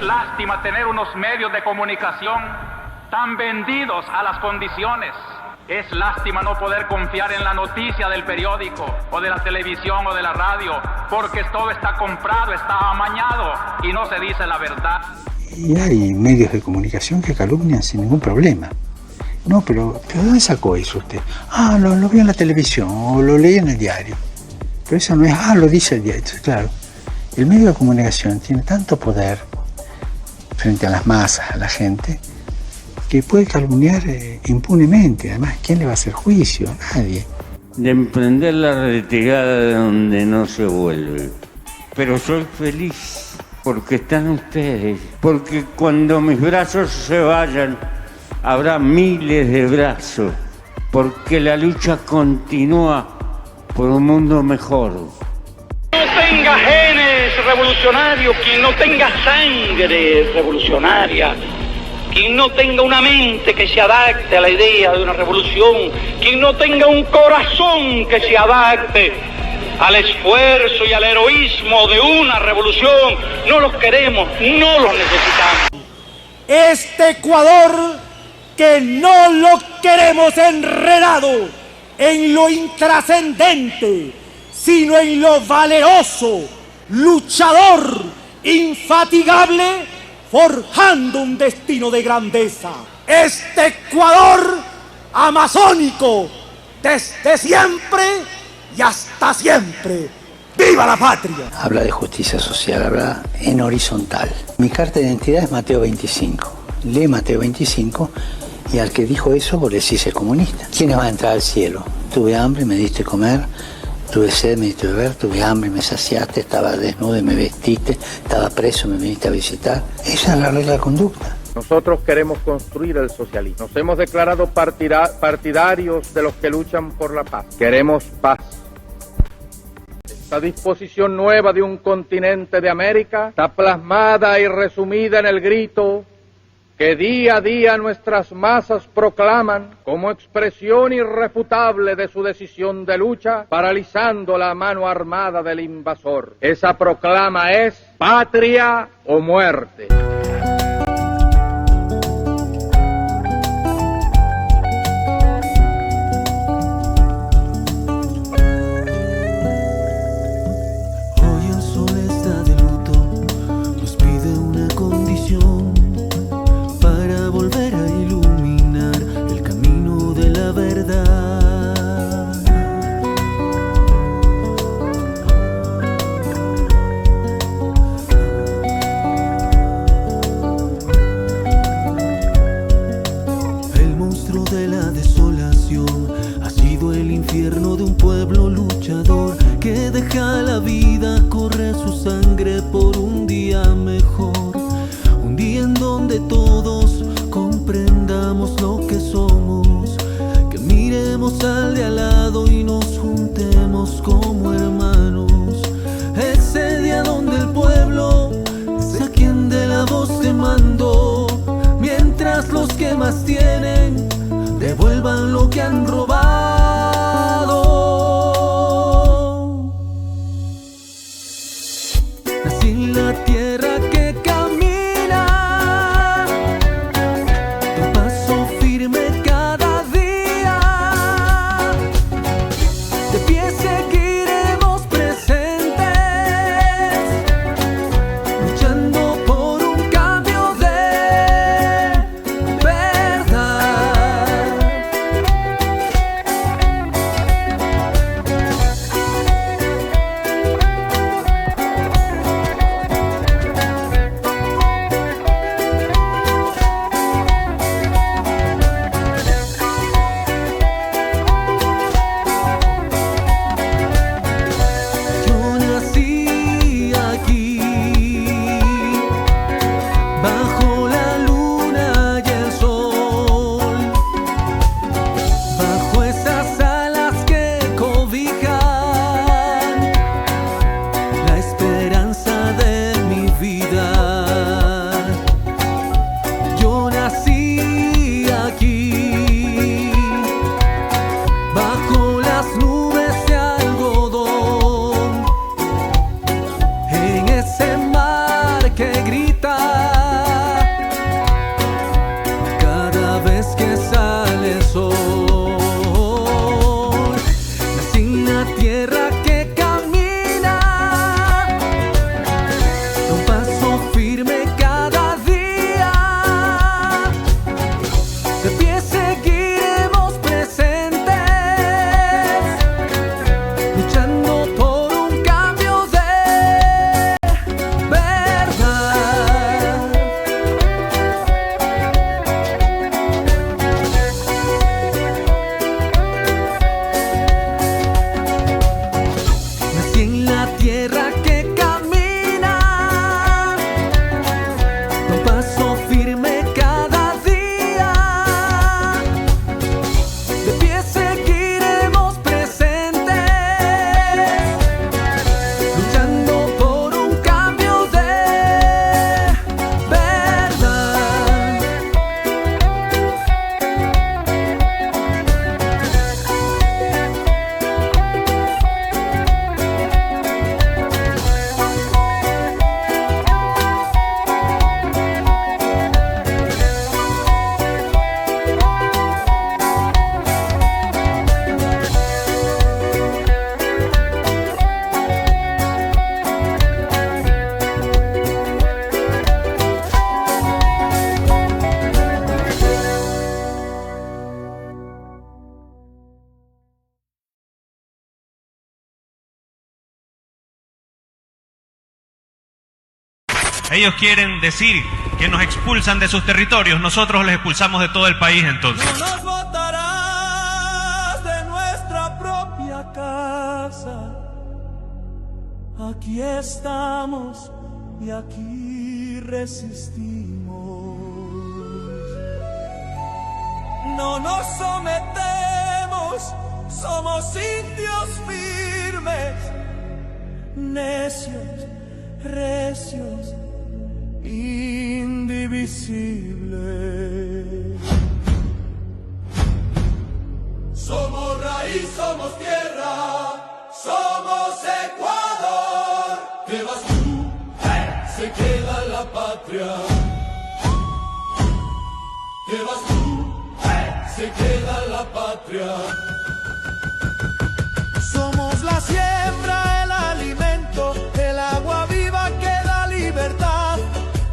lástima tener unos medios de comunicación tan vendidos a las condiciones. Es lástima no poder confiar en la noticia del periódico o de la televisión o de la radio, porque todo está comprado, está amañado y no se dice la verdad. Y hay medios de comunicación que calumnian sin ningún problema. No, pero ¿de dónde sacó eso usted? Ah, lo vi en la televisión o lo leí en el diario. Pero eso no es, lo dice el diario. Entonces, claro, el medio de comunicación tiene tanto poder frente a las masas, a la gente, que puede calumniar impunemente. Además, ¿quién le va a hacer juicio? Nadie. De emprender la retirada de donde no se vuelve. Pero soy feliz porque están ustedes. Porque cuando mis brazos se vayan, habrá miles de brazos. Porque la lucha continúa por un mundo mejor. No tenga genes revolucionarios, quien no tenga sangre revolucionaria, quien no tenga una mente que se adapte a la idea de una revolución, quien no tenga un corazón que se adapte al esfuerzo y al heroísmo de una revolución, no los queremos, no los necesitamos. Este Ecuador que no lo queremos enredado en lo intrascendente, sino en lo valeroso, luchador, infatigable, forjando un destino de grandeza. Este Ecuador amazónico, desde siempre y hasta siempre. ¡Viva la patria! Habla de justicia social, habla en horizontal. Mi carta de identidad es Mateo 25. Lee Mateo 25 y al que dijo eso vos le decís es comunista. ¿Quién va a entrar al cielo? Tuve hambre, me diste comer. Tuve sed, me diste beber, tuve hambre, me saciaste, estaba desnudo y me vestiste, estaba preso, me viniste a visitar. Esa es la regla de conducta. Nosotros queremos construir el socialismo. Nos hemos declarado partidarios de los que luchan por la paz. Queremos paz. Esta disposición nueva de un continente de América está plasmada y resumida en el grito que día a día nuestras masas proclaman como expresión irrefutable de su decisión de lucha, paralizando la mano armada del invasor. Esa proclama es patria o muerte. Hoy el sol está de luto, nos pide una condición para volver a iluminar el camino de la verdad. El monstruo de la desolación ha sido el infierno de un pueblo luchador que deja la vida correr su sangre por un día mejor. Un día en donde todos comprendamos lo que somos, que miremos al de al lado y nos juntemos como hermanos. Ese día donde el pueblo sea quien dé la voz de mando, mientras los que más tienen devuelvan lo que han robado. Nací en la tierra que camina, de paso firme cada día, de pie seguiremos presentes, luchando por un cambio de verdad. Ellos quieren decir que nos expulsan de sus territorios, nosotros les expulsamos de todo el país entonces. No nos botarás de nuestra propia casa. Aquí estamos y aquí resistimos. No nos sometemos, somos indios firmes, necios, recios, indivisibles. Somos raíz, somos tierra, somos Ecuador. Te vas tú, se queda la patria. Te vas tú, se queda la patria. Somos la siembra, el alimento, el agua viva que da libertad.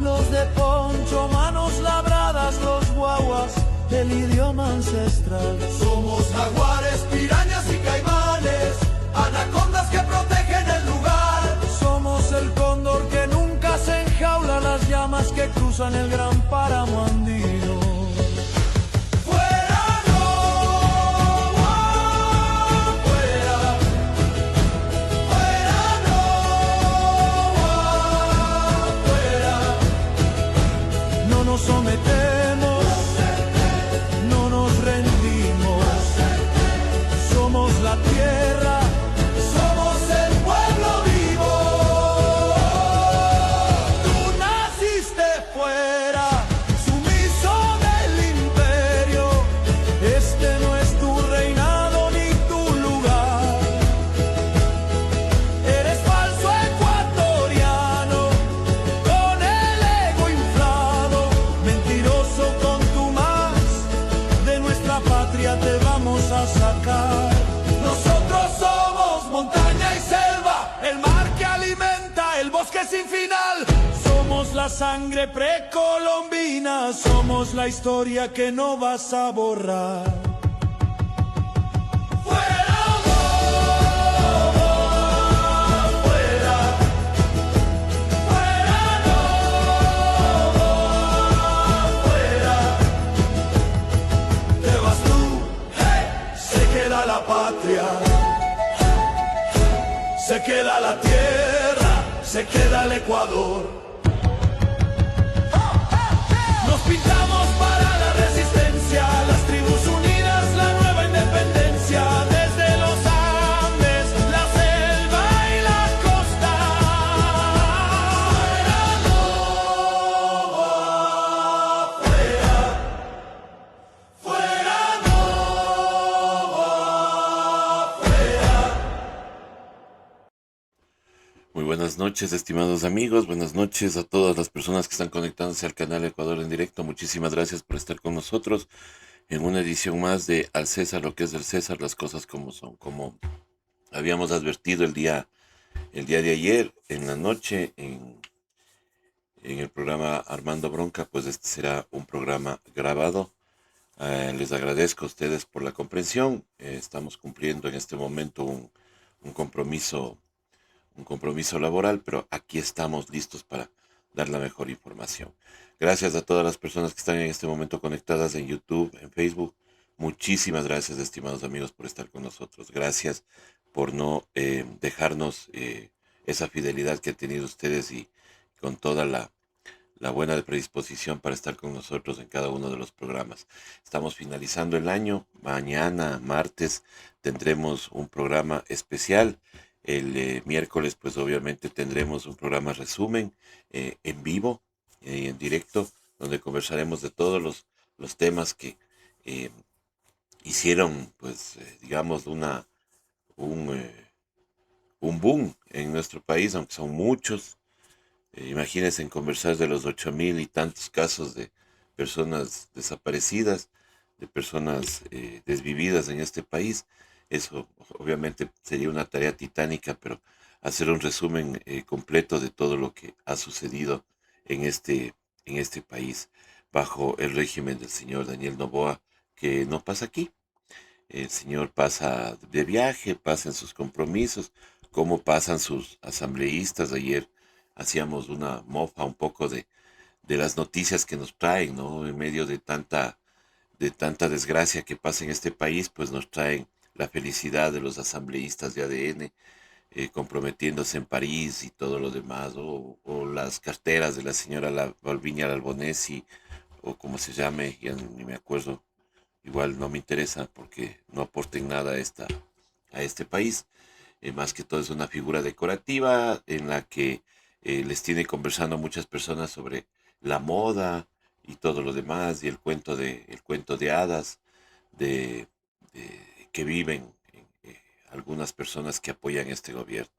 Los de poncho, manos labradas, los guaguas, el idioma ancestral. Somos jaguares, pirañas y caimanes, anacondas que protegen el lugar. Somos el cóndor que nunca se enjaula, las llamas que cruzan el gran páramo andino. Nos sometemos, no nos rendimos, somos la tierra, somos el pueblo vivo. Tú naciste fuera, sumiso del imperio, este no es tu reinado ni tu lugar. Eres falso ecuatoriano, con el ego inflado, mentiroso contumaz, de nuestra patria te vamos a sacar. Nosotros somos montaña y selva, el mar que alimenta, el bosque sin final. Somos la sangre precolombina, somos la historia que no vas a borrar. La patria, se queda la tierra, se queda el Ecuador. Nos pintamos para la resistencia, las tribus unidas, la nueva independencia, desde los Andes, la selva y la costa. Fuera no, Muy buenas noches, estimados amigos. Buenas noches a todas las personas que están conectándose al canal Ecuador en directo. Muchísimas gracias por estar con nosotros en una edición más de Al César lo que es del César, las cosas como son. Como habíamos advertido el día de ayer, en la noche, en el programa Armando Bronca, pues este será un programa grabado. Les agradezco a ustedes por la comprensión. Estamos cumpliendo en este momento un compromiso laboral, pero aquí estamos listos para dar la mejor información. Gracias a todas las personas que están en este momento conectadas en YouTube, en Facebook. Muchísimas gracias, estimados amigos, por estar con nosotros. Gracias por no dejarnos esa fidelidad que han tenido ustedes y con toda la buena predisposición para estar con nosotros en cada uno de los programas. Estamos finalizando el año. Mañana, martes, tendremos un programa especial. El miércoles, pues obviamente tendremos un programa resumen en vivo y en directo, donde conversaremos de todos los temas que hicieron, pues, digamos, un boom en nuestro país, aunque son muchos. Imagínense en conversar de los 8,000 y tantos casos de personas desaparecidas, de personas desvividas en este país. Eso obviamente sería una tarea titánica, pero hacer un resumen completo de todo lo que ha sucedido en este país bajo el régimen del señor Daniel Noboa, que no pasa aquí. El señor pasa de viaje, pasa en sus compromisos, como pasan sus asambleístas. Ayer hacíamos una mofa un poco de las noticias que nos traen, ¿no? En medio de tanta desgracia que pasa en este país, pues nos traen la felicidad de los asambleístas de ADN, comprometiéndose en París y todo lo demás, o las carteras de la señora Balbiña Albonesi, o como se llame, ya ni me acuerdo, igual no me interesa porque no aporten nada a este país. Más que todo es una figura decorativa en la que les tiene conversando muchas personas sobre la moda y todo lo demás, y el cuento de hadas de, que viven algunas personas que apoyan este gobierno.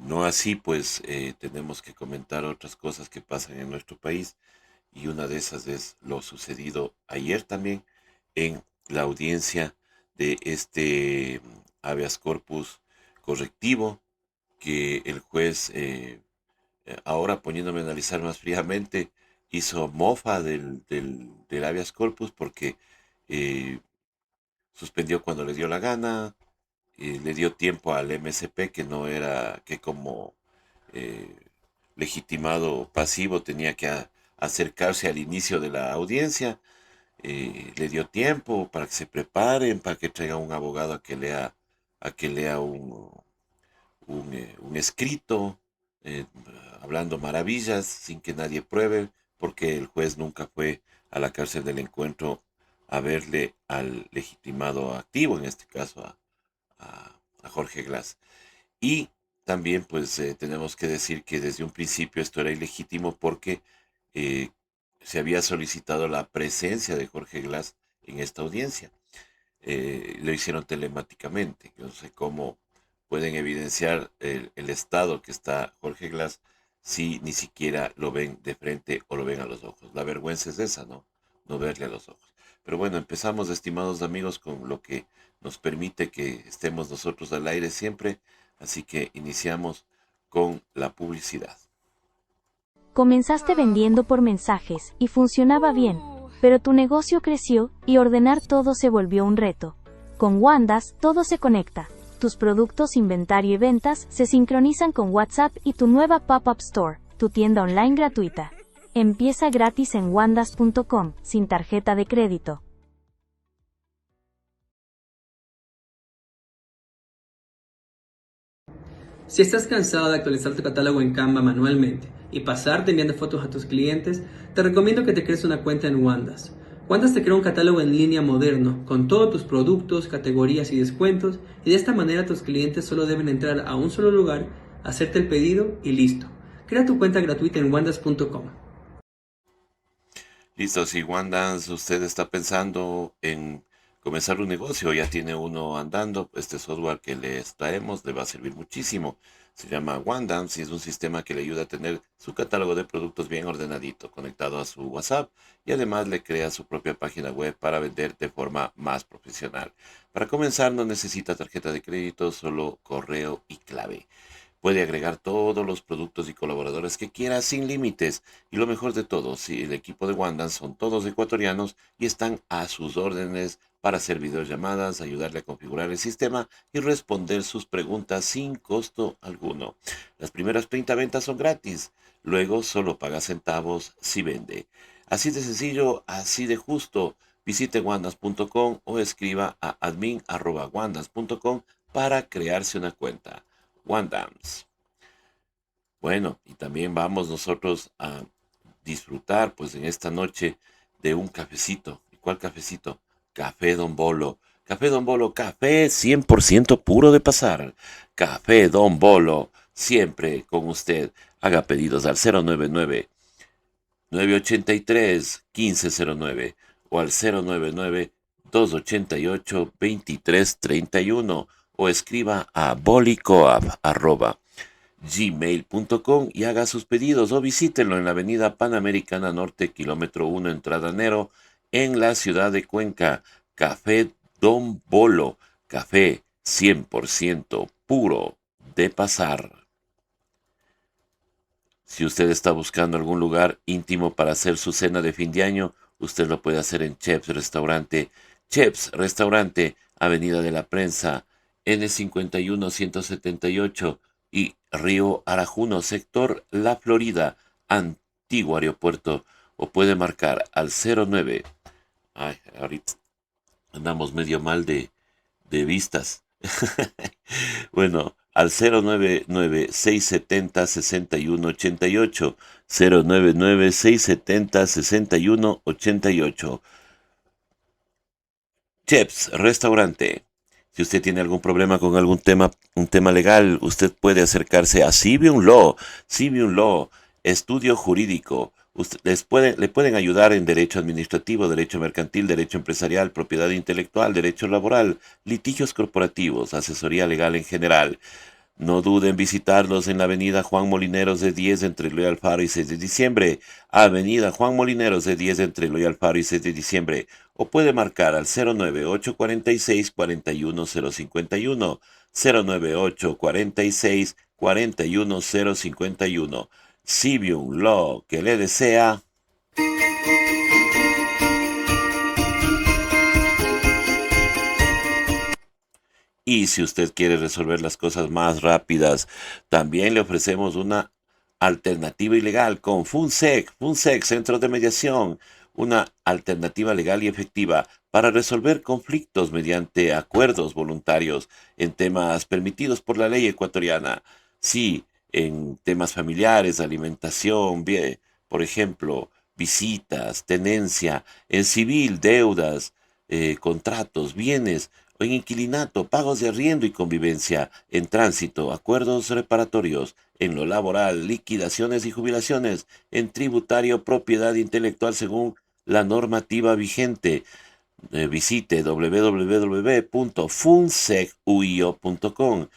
No así, pues tenemos que comentar otras cosas que pasan en nuestro país, y una de esas es lo sucedido ayer también en la audiencia de este habeas corpus correctivo, que el juez, ahora poniéndome a analizar más fríamente, hizo mofa del habeas corpus porque suspendió cuando le dio la gana, le dio tiempo al MSP, que no era, que como eh, legitimado pasivo tenía que acercarse al inicio de la audiencia. Le dio tiempo para que se preparen, para que traiga un abogado a que lea un escrito, eh, hablando maravillas sin que nadie pruebe, porque el juez nunca fue a la cárcel del Encuentro a verle al legitimado activo, en este caso a Jorge Glass. Y también pues tenemos que decir que desde un principio esto era ilegítimo porque eh, se había solicitado la presencia de Jorge Glass en esta audiencia. Lo hicieron telemáticamente. Yo no sé cómo pueden evidenciar el estado que está Jorge Glass si ni siquiera lo ven de frente o lo ven a los ojos. La vergüenza es esa, ¿no? No verle a los ojos. Pero bueno, empezamos, estimados amigos, con lo que nos permite que estemos nosotros al aire siempre. Así que iniciamos con la publicidad. Comenzaste vendiendo por mensajes y funcionaba bien, pero tu negocio creció y ordenar todo se volvió un reto. Con Wandas todo se conecta. Tus productos, inventario y ventas se sincronizan con WhatsApp y tu nueva Pop-Up Store, tu tienda online gratuita. Empieza gratis en wandas.com, sin tarjeta de crédito. Si estás cansado de actualizar tu catálogo en Canva manualmente y pasarte enviando fotos a tus clientes, te recomiendo que te crees una cuenta en Wandas. Wandas te crea un catálogo en línea moderno, con todos tus productos, categorías y descuentos, y de esta manera tus clientes solo deben entrar a un solo lugar, hacerte el pedido y listo. Crea tu cuenta gratuita en wandas.com. Listo, si Wandas usted está pensando en comenzar un negocio, ya tiene uno andando, este software que les traemos le va a servir muchísimo. Se llama Wandams y es un sistema que le ayuda a tener su catálogo de productos bien ordenadito, conectado a su WhatsApp, y además le crea su propia página web para vender de forma más profesional. Para comenzar no necesita tarjeta de crédito, solo correo y clave. Puede agregar todos los productos y colaboradores que quiera sin límites. Y lo mejor de todo, si el equipo de Wandams son todos ecuatorianos y están a sus órdenes para hacer videollamadas, ayudarle a configurar el sistema y responder sus preguntas sin costo alguno. Las primeras 30 ventas son gratis. Luego solo paga centavos si vende. Así de sencillo, así de justo. Visite wandas.com o escriba a admin@wandas.com para crearse una cuenta. Wandams. Bueno, y también vamos nosotros a disfrutar pues en esta noche de un cafecito. ¿Y cuál cafecito? Café Don Bolo. Café Don Bolo, café 100% puro de pasar. Café Don Bolo, siempre con usted. Haga pedidos al 099-983-1509 o al 099-288-2331. O escriba a bolicoab@gmail.com y haga sus pedidos, o visítenlo en la avenida Panamericana Norte, kilómetro 1, entrada Nero, en la ciudad de Cuenca. Café Don Bolo, café 100% puro de pasar. Si usted está buscando algún lugar íntimo para hacer su cena de fin de año, usted lo puede hacer en Cheps Restaurante. Cheps Restaurante, Avenida de la Prensa, N51-178 y Río Arajuno, sector La Florida, antiguo aeropuerto, o puede marcar al 09. Ay, ahorita andamos medio mal de vistas. Bueno, al 099-670-6188, 099-670-6188. Cheps, restaurante. Si usted tiene algún problema con algún tema, un tema legal, usted puede acercarse a Civium Law. Civium Law, estudio jurídico. Le pueden ayudar en derecho administrativo, derecho mercantil, derecho empresarial, propiedad intelectual, derecho laboral, litigios corporativos, asesoría legal en general. No duden en visitarlos en la avenida Juan Molineros de 10 entre Eloy Alfaro y 6 de diciembre. Avenida Juan Molineros de 10 entre Eloy Alfaro y 6 de diciembre. O puede marcar al 09846-41051, 09846-41051. Civium Law, que le desea. Y si usted quiere resolver las cosas más rápidas, también le ofrecemos una alternativa ilegal con FUNSEC, Centro de Mediación, una alternativa legal y efectiva para resolver conflictos mediante acuerdos voluntarios en temas permitidos por la ley ecuatoriana. Sí, en temas familiares, alimentación, por ejemplo, visitas, tenencia, en civil, deudas, contratos, bienes, en inquilinato, pagos de arriendo y convivencia, en tránsito, acuerdos reparatorios, en lo laboral, liquidaciones y jubilaciones, en tributario, propiedad intelectual según la normativa vigente. Visite www.funsecuio.com,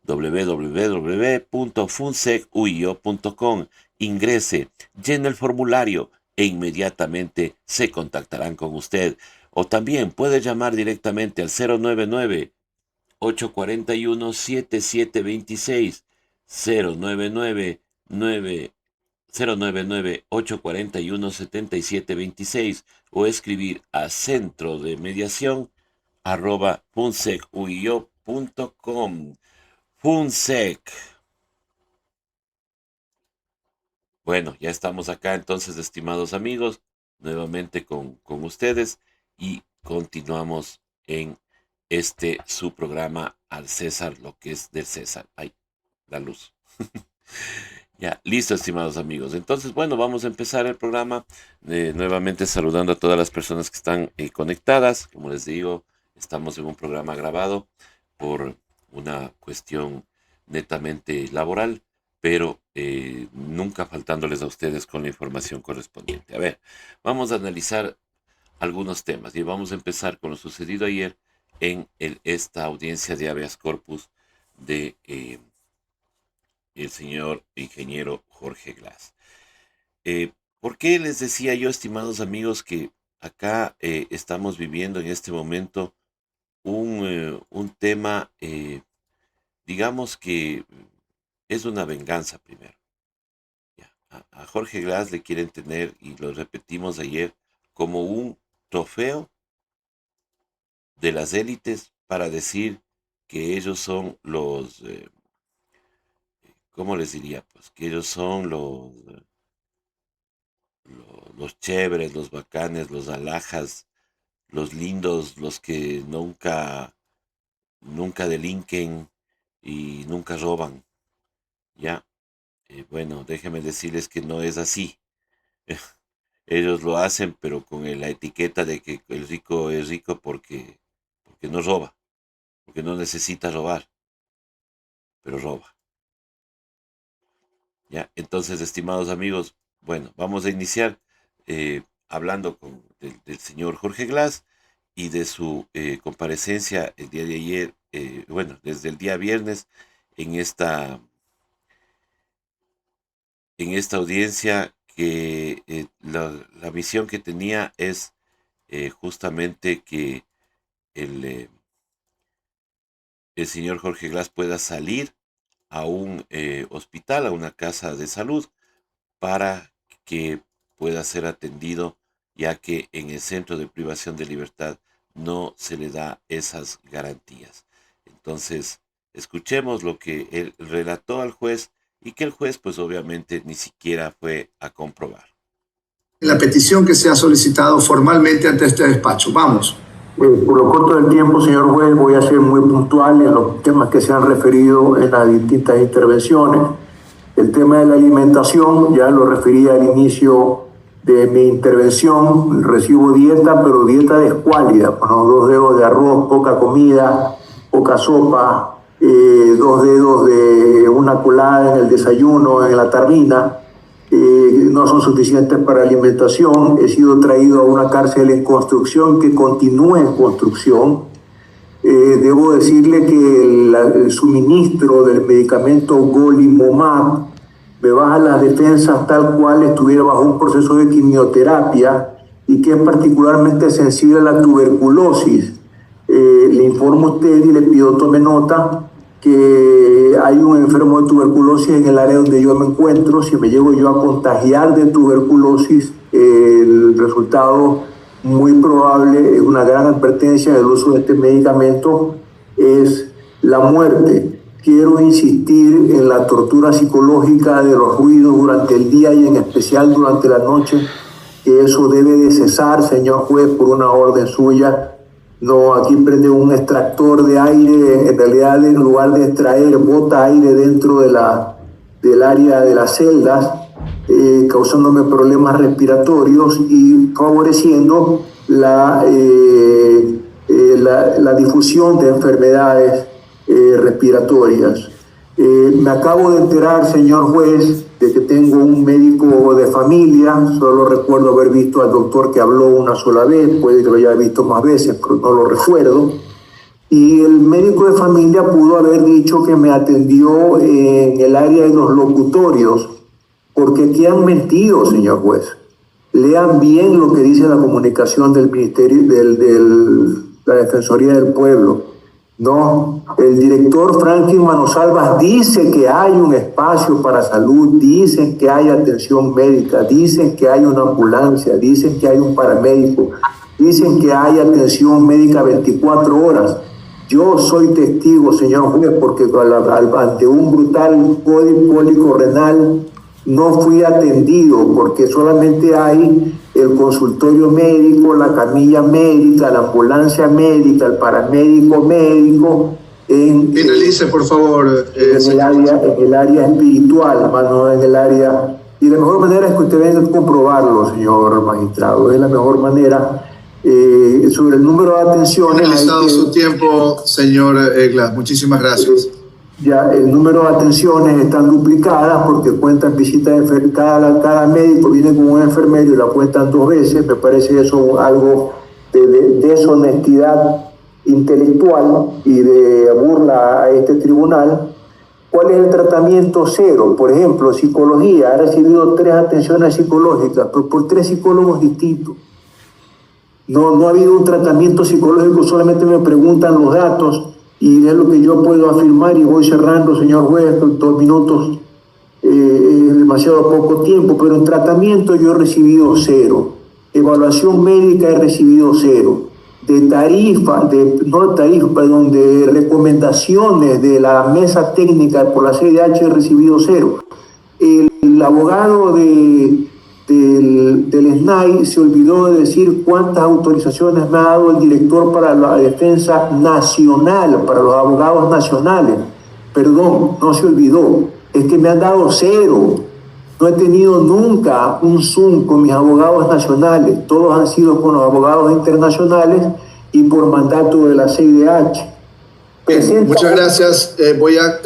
www.funsecuio.com. Ingrese, llene el formulario e inmediatamente se contactarán con usted. O también puede llamar directamente al 099-841-7726, 099-841-7726, o escribir a centrodemediación@funsecuio.com. FUNSEC. Bueno, ya estamos acá entonces, estimados amigos, nuevamente con ustedes. Y continuamos en su programa Al César, lo que es del César. Ay, la luz. Ya, listo, estimados amigos. Entonces, bueno, vamos a empezar el programa. Nuevamente saludando a todas las personas que están conectadas. Como les digo, estamos en un programa grabado por una cuestión netamente laboral, pero nunca faltándoles a ustedes con la información correspondiente. A ver, vamos a analizar algunos temas y vamos a empezar con lo sucedido ayer en esta audiencia de habeas corpus de el señor ingeniero Jorge Glass. ¿Por qué les decía yo, estimados amigos, que acá estamos viviendo en este momento un tema, digamos que es una venganza primero? Ya, a Jorge Glass le quieren tener, y lo repetimos ayer, como un trofeo de las élites para decir que ellos son los, ¿cómo les diría? Pues que ellos son los chéveres, los bacanes, los alhajas, los lindos, los que nunca delinquen y nunca roban. Ya, bueno, déjenme decirles que no es así. Ellos lo hacen, pero con la etiqueta de que el rico es rico porque no roba, porque no necesita robar, pero roba. Ya, entonces, estimados amigos, bueno, vamos a iniciar hablando del señor Jorge Glass y de su comparecencia el día de ayer, bueno, desde el día viernes en esta audiencia, que la misión que tenía es justamente que el señor Jorge Glass pueda salir a un hospital, a una casa de salud, para que pueda ser atendido, ya que en el centro de privación de libertad no se le da esas garantías. Entonces, Escuchemos lo que él relató al juez y que el juez pues obviamente ni siquiera fue a comprobar. La petición que se ha solicitado formalmente ante este despacho. Vamos. Por lo corto del tiempo, señor juez, voy a ser muy puntual en los temas que se han referido en las distintas intervenciones. El tema de la alimentación, ya lo referí al inicio de mi intervención. Recibo dieta, pero dieta de escuálida, bueno, 2 dedos de arroz, poca comida, poca sopa, 2 dedos de una colada en el desayuno, en la tardina. No son suficientes para alimentación. He sido traído a una cárcel en construcción que continúa en construcción. Debo decirle que el suministro del medicamento Golimumab me baja las defensas tal cual estuviera bajo un proceso de quimioterapia y que es particularmente sensible a la tuberculosis. Le informo a usted y le pido tome nota que hay un enfermo de tuberculosis en el área donde yo me encuentro. Si me llego yo a contagiar de tuberculosis, el resultado muy probable, es una gran advertencia del uso de este medicamento, es la muerte. Quiero insistir en la tortura psicológica de los ruidos durante el día y en especial durante la noche, que eso debe de cesar, señor juez, por una orden suya. No, aquí prende un extractor de aire, en realidad en lugar de extraer, bota aire dentro del área de las celdas, causándome problemas respiratorios y favoreciendo la difusión de enfermedades respiratorias. Me acabo de enterar, señor juez, de que tengo un médico de familia. Solo recuerdo haber visto al doctor que habló una sola vez, puede que lo haya visto más veces, pero no lo recuerdo. Y el médico de familia pudo haber dicho que me atendió en el área de los locutorios, porque aquí han mentido, señor juez. Lean bien lo que dice la comunicación del Ministerio de la Defensoría del Pueblo. No, el director Franklin Manosalvas dice que hay un espacio para salud, dicen que hay atención médica, dicen que hay una ambulancia, dicen que hay un paramédico, dicen que hay atención médica 24 horas. Yo soy testigo, señor juez, porque ante un brutal cólico renal no fui atendido, porque solamente hay el consultorio médico, la camilla médica, la ambulancia médica, el paramédico médico. Finalice, por favor. En el área espiritual, más no en el área... Y la mejor manera es que usted venga a comprobarlo, señor magistrado. Es la mejor manera. Sobre el número de atenciones... Finalizado su tiempo, señor Egla. Muchísimas gracias. Ya el número de atenciones están duplicadas porque cuentan visitas de cada médico viene con un enfermero y la cuentan 2 veces. Me parece eso algo de deshonestidad intelectual y de burla a este tribunal. ¿Cuál es el tratamiento cero? Por ejemplo, psicología. Ha recibido 3 atenciones psicológicas, pero por 3 psicólogos distintos. No ha habido un tratamiento psicológico, solamente me preguntan los datos. Y es lo que yo puedo afirmar y voy cerrando, señor juez, 2 minutos, es demasiado poco tiempo, pero en tratamiento yo he recibido 0, evaluación médica he recibido 0, de recomendaciones de la mesa técnica por la CIDH he recibido 0. El abogado del SNAI se olvidó de decir cuántas autorizaciones me ha dado el director para la defensa nacional, para los abogados nacionales. Perdón, no se olvidó, es que me han dado 0. No he tenido nunca un Zoom con mis abogados nacionales, todos han sido con los abogados internacionales y por mandato de la CIDH. Muchas gracias. Voy a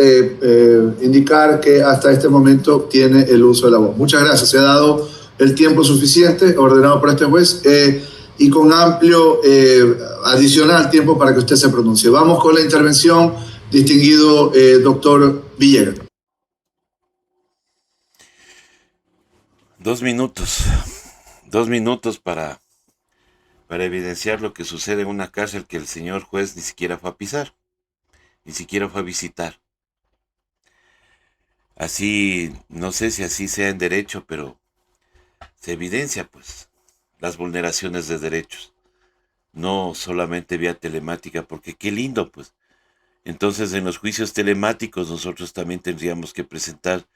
indicar que hasta este momento tiene el uso de la voz. Muchas gracias. Se ha dado el tiempo suficiente ordenado por este juez y con amplio adicional tiempo para que usted se pronuncie. Vamos con la intervención, distinguido doctor Villegas. 2 minutos. 2 minutos para evidenciar lo que sucede en una cárcel que el señor juez ni siquiera fue a pisar, ni siquiera fue a visitar. Así, no sé si así sea en derecho, pero se evidencia pues las vulneraciones de derechos, no solamente vía telemática, porque qué lindo pues Entonces, en los juicios telemáticos nosotros también tendríamos que presentar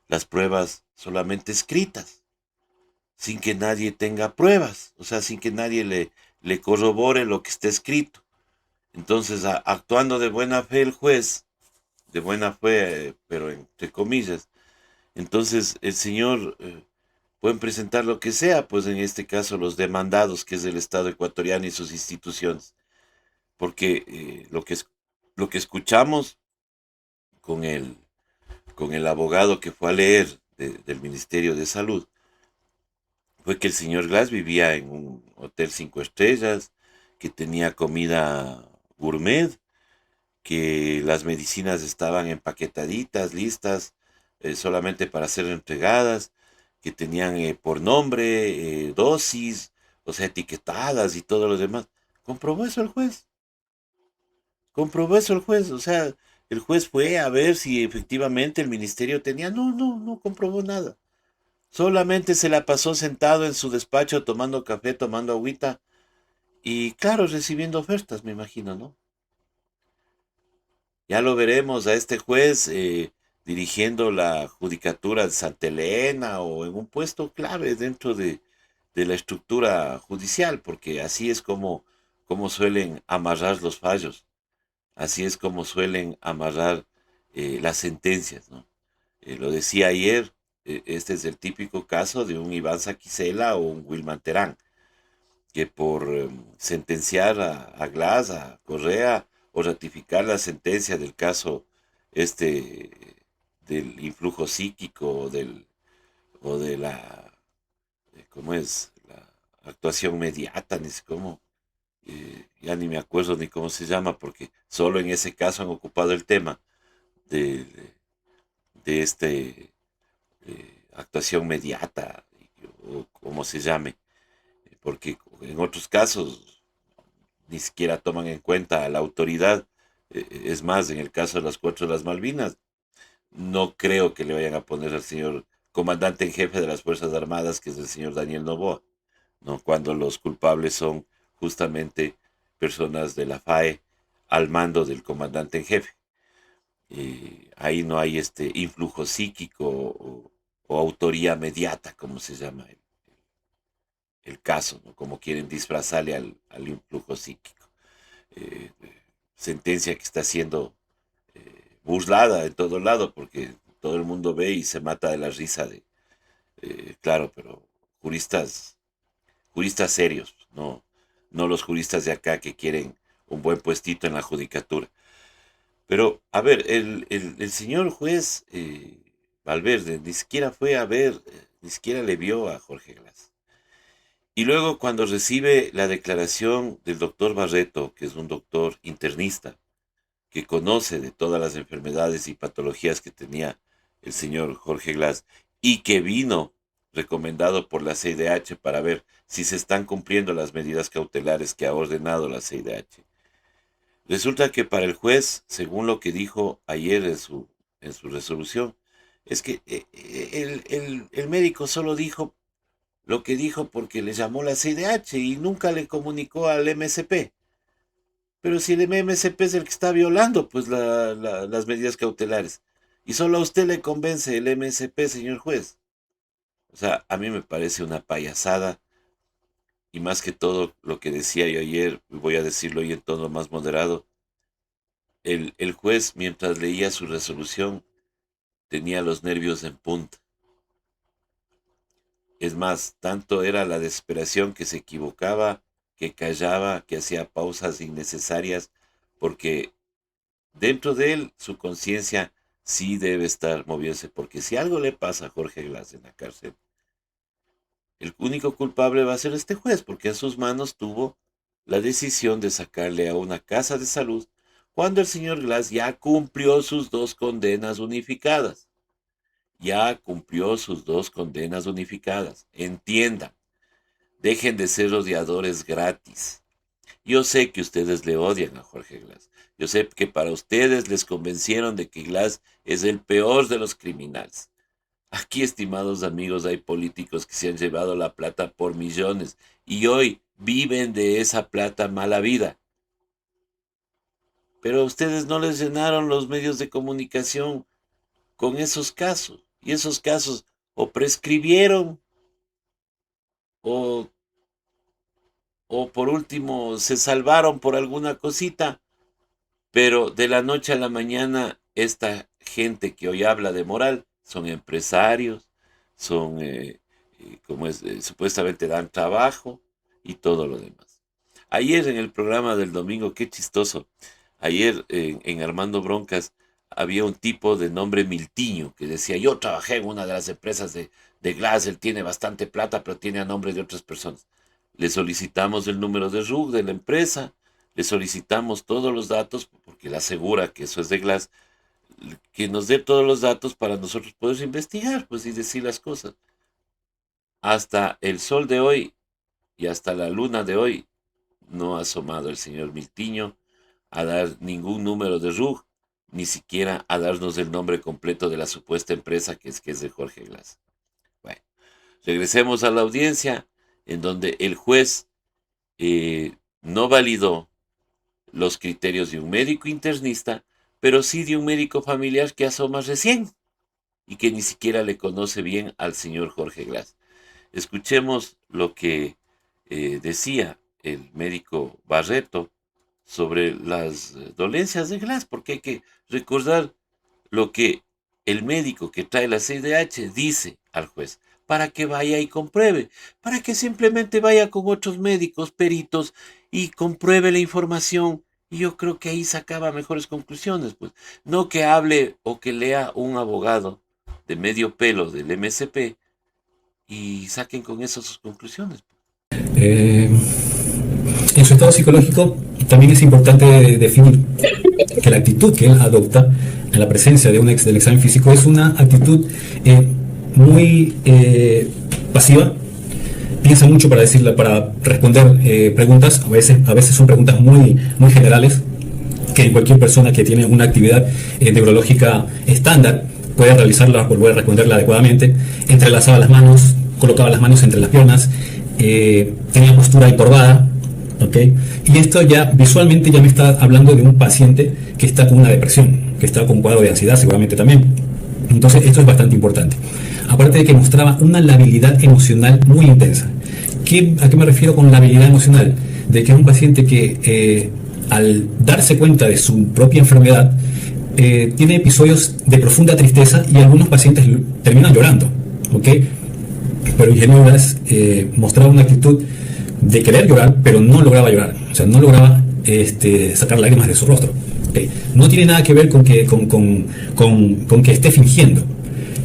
las pruebas solamente escritas, sin que nadie tenga pruebas, o sea, sin que nadie le corrobore lo que está escrito. Entonces, actuando de buena fe el juez, de buena fe, pero entre comillas, entonces el señor pueden presentar lo que sea, pues en este caso los demandados, que es el Estado ecuatoriano y sus instituciones, porque lo que escuchamos con el abogado que fue a leer del Ministerio de Salud fue que el señor Glass vivía en un hotel 5 estrellas, que tenía comida gourmet, que las medicinas estaban empaquetaditas, listas, solamente para ser entregadas, que tenían por nombre, dosis, o sea, etiquetadas y todo lo demás. Comprobó eso el juez. Comprobó eso el juez. O sea, el juez fue a ver si efectivamente el ministerio tenía. No comprobó nada. Solamente se la pasó sentado en su despacho tomando café, tomando agüita y, claro, recibiendo ofertas, me imagino, ¿no? Ya lo veremos a este juez dirigiendo la judicatura de Santa Elena o en un puesto clave dentro de la estructura judicial, porque así es como suelen amarrar los fallos, así es como suelen amarrar las sentencias, ¿no? Lo decía ayer, este es el típico caso de un Iván Saquicela o un Wilman Terán, que por sentenciar a Glass, a Correa, o ratificar la sentencia del caso del influjo psíquico o de la, ¿cómo es? La actuación mediata, ni sé cómo, ya ni me acuerdo ni cómo se llama, porque solo en ese caso han ocupado el tema de, de este actuación mediata, o como se llame, porque en otros casos ni siquiera toman en cuenta a la autoridad. Es más, en el caso de las 4 de las Malvinas, no creo que le vayan a poner al señor comandante en jefe de las Fuerzas Armadas, que es el señor Daniel Noboa, ¿no? Cuando los culpables son justamente personas de la FAE al mando del comandante en jefe. Ahí no hay este influjo psíquico o autoría mediata, como se llama el caso, ¿no? Como quieren disfrazarle al influjo psíquico. Sentencia que está siendo burlada en todo lado, porque todo el mundo ve y se mata de la risa claro, pero juristas serios, no los juristas de acá que quieren un buen puestito en la judicatura. Pero, a ver, el señor juez Valverde ni siquiera fue a ver, ni siquiera le vio a Jorge Glass. Y luego cuando recibe la declaración del doctor Barreto, que es un doctor internista, que conoce de todas las enfermedades y patologías que tenía el señor Jorge Glass, y que vino recomendado por la CIDH para ver si se están cumpliendo las medidas cautelares que ha ordenado la CIDH. Resulta que para el juez, según lo que dijo ayer en su resolución, es que el médico solo dijo lo que dijo porque le llamó la CIDH y nunca le comunicó al MSP. Pero si el MSP es el que está violando pues las medidas cautelares, y solo a usted le convence el MSP, señor juez. O sea, a mí me parece una payasada, y más que todo lo que decía yo ayer, voy a decirlo hoy en tono más moderado, el juez mientras leía su resolución tenía los nervios en punta. Es más, tanto era la desesperación que se equivocaba, que callaba, que hacía pausas innecesarias, porque dentro de él su conciencia sí debe estar moviéndose, porque si algo le pasa a Jorge Glass en la cárcel, el único culpable va a ser este juez, porque en sus manos tuvo la decisión de sacarle a una casa de salud cuando el señor Glass ya cumplió sus 2 condenas unificadas. Ya cumplió sus 2 condenas unificadas. Entiendan, dejen de ser odiadores gratis. Yo sé que ustedes le odian a Jorge Glass. Yo sé que para ustedes les convencieron de que Glass es el peor de los criminales. Aquí, estimados amigos, hay políticos que se han llevado la plata por millones y hoy viven de esa plata mala vida. pero a ustedes no les llenaron los medios de comunicación con esos casos. Y esos casos o prescribieron o por último se salvaron por alguna cosita, pero de la noche a la mañana esta gente que hoy habla de moral son empresarios, son supuestamente dan trabajo y todo lo demás. Ayer en el programa del domingo, qué chistoso, ayer en Armando Broncas había un tipo de nombre Miltiño que decía: yo trabajé en una de las empresas de Glass, él tiene bastante plata, pero tiene a nombre de otras personas. Le solicitamos el número de RUC de la empresa, le solicitamos todos los datos, porque él asegura que eso es de Glass, que nos dé todos los datos para nosotros poder investigar, pues, y decir las cosas. Hasta el sol de hoy y hasta la luna de hoy no ha asomado el señor Miltiño a dar ningún número de RUC, ni siquiera a darnos el nombre completo de la supuesta empresa que es de Jorge Glass. Bueno, regresemos a la audiencia, en donde el juez no validó los criterios de un médico internista, pero sí de un médico familiar que asoma recién y que ni siquiera le conoce bien al señor Jorge Glass. Escuchemos lo que decía el médico Barreto sobre las dolencias de Glass, porque hay que recordar lo que el médico que trae la CIDH dice al juez, para que vaya y compruebe, para que simplemente vaya con otros médicos, peritos, y compruebe la información. Y yo creo que ahí sacaba mejores conclusiones, pues. No que hable o que lea un abogado de medio pelo del MSP y saquen con eso sus conclusiones. En su estado psicológico también es importante definir que la actitud que él adopta en la presencia del examen físico es una actitud muy pasiva. Piensa mucho para responder preguntas. A veces son preguntas muy generales, que cualquier persona que tiene una actividad neurológica estándar puede realizarla, volver a responderla adecuadamente. Entrelazaba las manos, colocaba las manos entre las piernas, tenía postura encorvada, ¿okay? Y esto ya visualmente ya me está hablando de un paciente que está con una depresión, que está con un cuadro de ansiedad seguramente también. Entonces esto es bastante importante. Aparte de que mostraba una labilidad emocional muy intensa. ¿A qué me refiero con labilidad emocional? De que es un paciente que al darse cuenta de su propia enfermedad tiene episodios de profunda tristeza y algunos pacientes terminan llorando, ¿ok? Pero Ingenio Glass mostraba una actitud de querer llorar, pero no lograba llorar, o sea, no lograba sacar lágrimas de su rostro. ¿Okay? No tiene nada que ver con que esté fingiendo,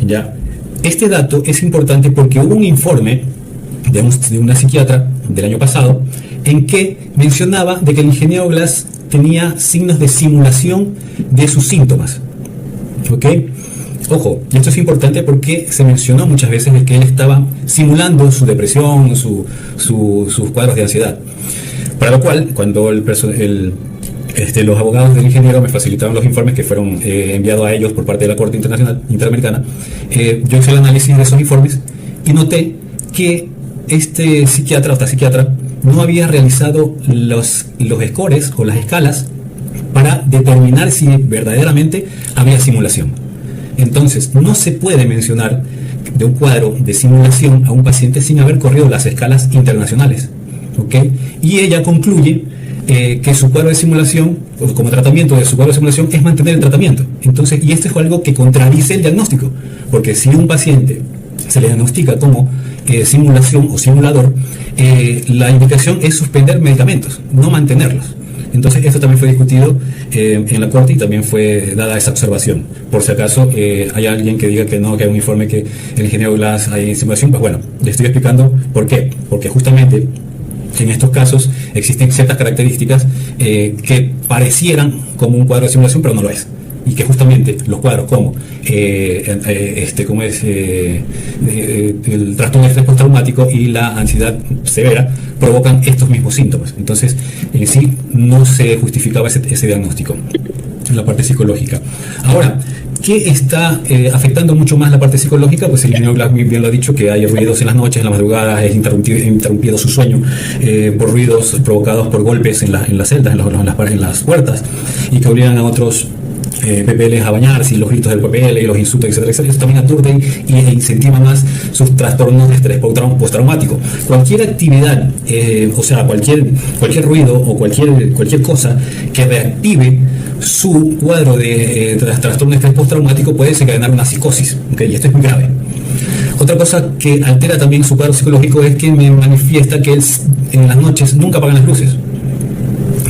¿ya? Este dato es importante porque hubo un informe de una psiquiatra del año pasado en que mencionaba de que el ingeniero Glass tenía signos de simulación de sus síntomas. ¿Ok? Ojo, y esto es importante porque se mencionó muchas veces de que él estaba simulando su depresión, sus cuadros de ansiedad. Para lo cual, cuando los abogados del ingeniero me facilitaron los informes que fueron enviados a ellos por parte de la Corte Interamericana, yo hice el análisis de esos informes y noté que este psiquiatra o esta psiquiatra no había realizado los scores o las escalas para determinar si verdaderamente había simulación. Entonces, no se puede mencionar de un cuadro de simulación a un paciente sin haber corrido las escalas internacionales, ¿ok? Y ella concluye que su cuadro de simulación, o como tratamiento de su cuadro de simulación, es mantener el tratamiento. Entonces, y esto es algo que contradice el diagnóstico, porque si un paciente se le diagnostica como simulación o simulador, la indicación es suspender medicamentos, no mantenerlos. Entonces esto también fue discutido en la Corte y también fue dada esa observación. Por si acaso hay alguien que diga que no, que hay un informe que el ingeniero Glass hay simulación, pues bueno, le estoy explicando por qué. Porque justamente en estos casos existen ciertas características que parecieran como un cuadro de simulación, pero no lo es. Y que justamente los cuadros como el trastorno de estrés postraumático y la ansiedad severa provocan estos mismos síntomas. Entonces, en sí no se justificaba ese diagnóstico en la parte psicológica. Ahora, ¿Qué está afectando mucho más la parte psicológica? Pues el ingeniero Glass bien lo ha dicho, que hay ruidos en las noches, en las madrugadas, es interrumpido su sueño por ruidos provocados por golpes en las celdas, en las puertas, y que obligan a otros PPLs a bañarse, y los gritos del PPL y los insultos, etcétera, etcétera. Eso también aturden e incentiva más sus trastornos de estrés postraumático. Cualquier actividad, o sea, cualquier ruido o cualquier cosa que reactive su cuadro de trastorno de estrés postraumático puede desencadenar una psicosis, ¿okay? Y esto es muy grave. Otra cosa que altera también su cuadro psicológico es que me manifiesta que en las noches nunca apagan las luces.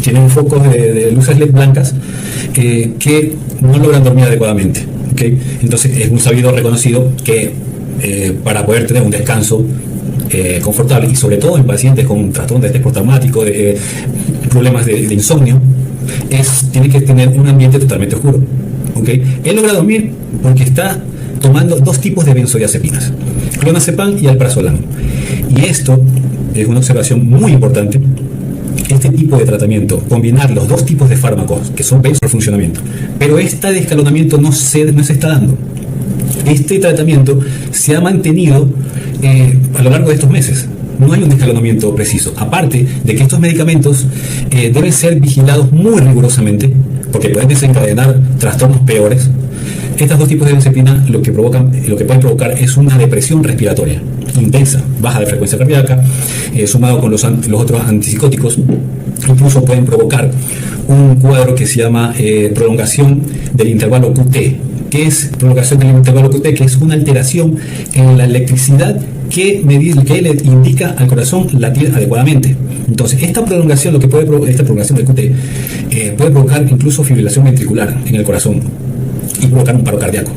Tienen focos de luces LED blancas que no logran dormir adecuadamente, ¿okay? Entonces es muy sabido, reconocido, que para poder tener un descanso confortable, y sobre todo en pacientes con trastorno de estrés postraumático, de problemas de insomnio, tiene que tener un ambiente totalmente oscuro, ¿okay? Él logra dormir porque está tomando dos tipos de benzodiazepinas, clonazepam y alprazolam, y esto es una observación muy importante. Este tipo de tratamiento, combinar los dos tipos de fármacos que son benzos al funcionamiento, pero este descalonamiento no se está dando. Este tratamiento se ha mantenido a lo largo de estos meses. No hay un descalonamiento preciso. Aparte de que estos medicamentos deben ser vigilados muy rigurosamente, porque pueden desencadenar trastornos peores. Estos dos tipos de benzodiazepina lo que pueden provocar es una depresión respiratoria intensa, baja de frecuencia cardíaca, sumado con los otros antipsicóticos, incluso pueden provocar un cuadro que se llama prolongación del intervalo QT. ¿Qué es prolongación del intervalo QT? Que es una alteración en la electricidad que le indica al corazón latir adecuadamente. Entonces, esta prolongación del QT puede provocar incluso fibrilación ventricular en el corazón y provocar un paro cardíaco.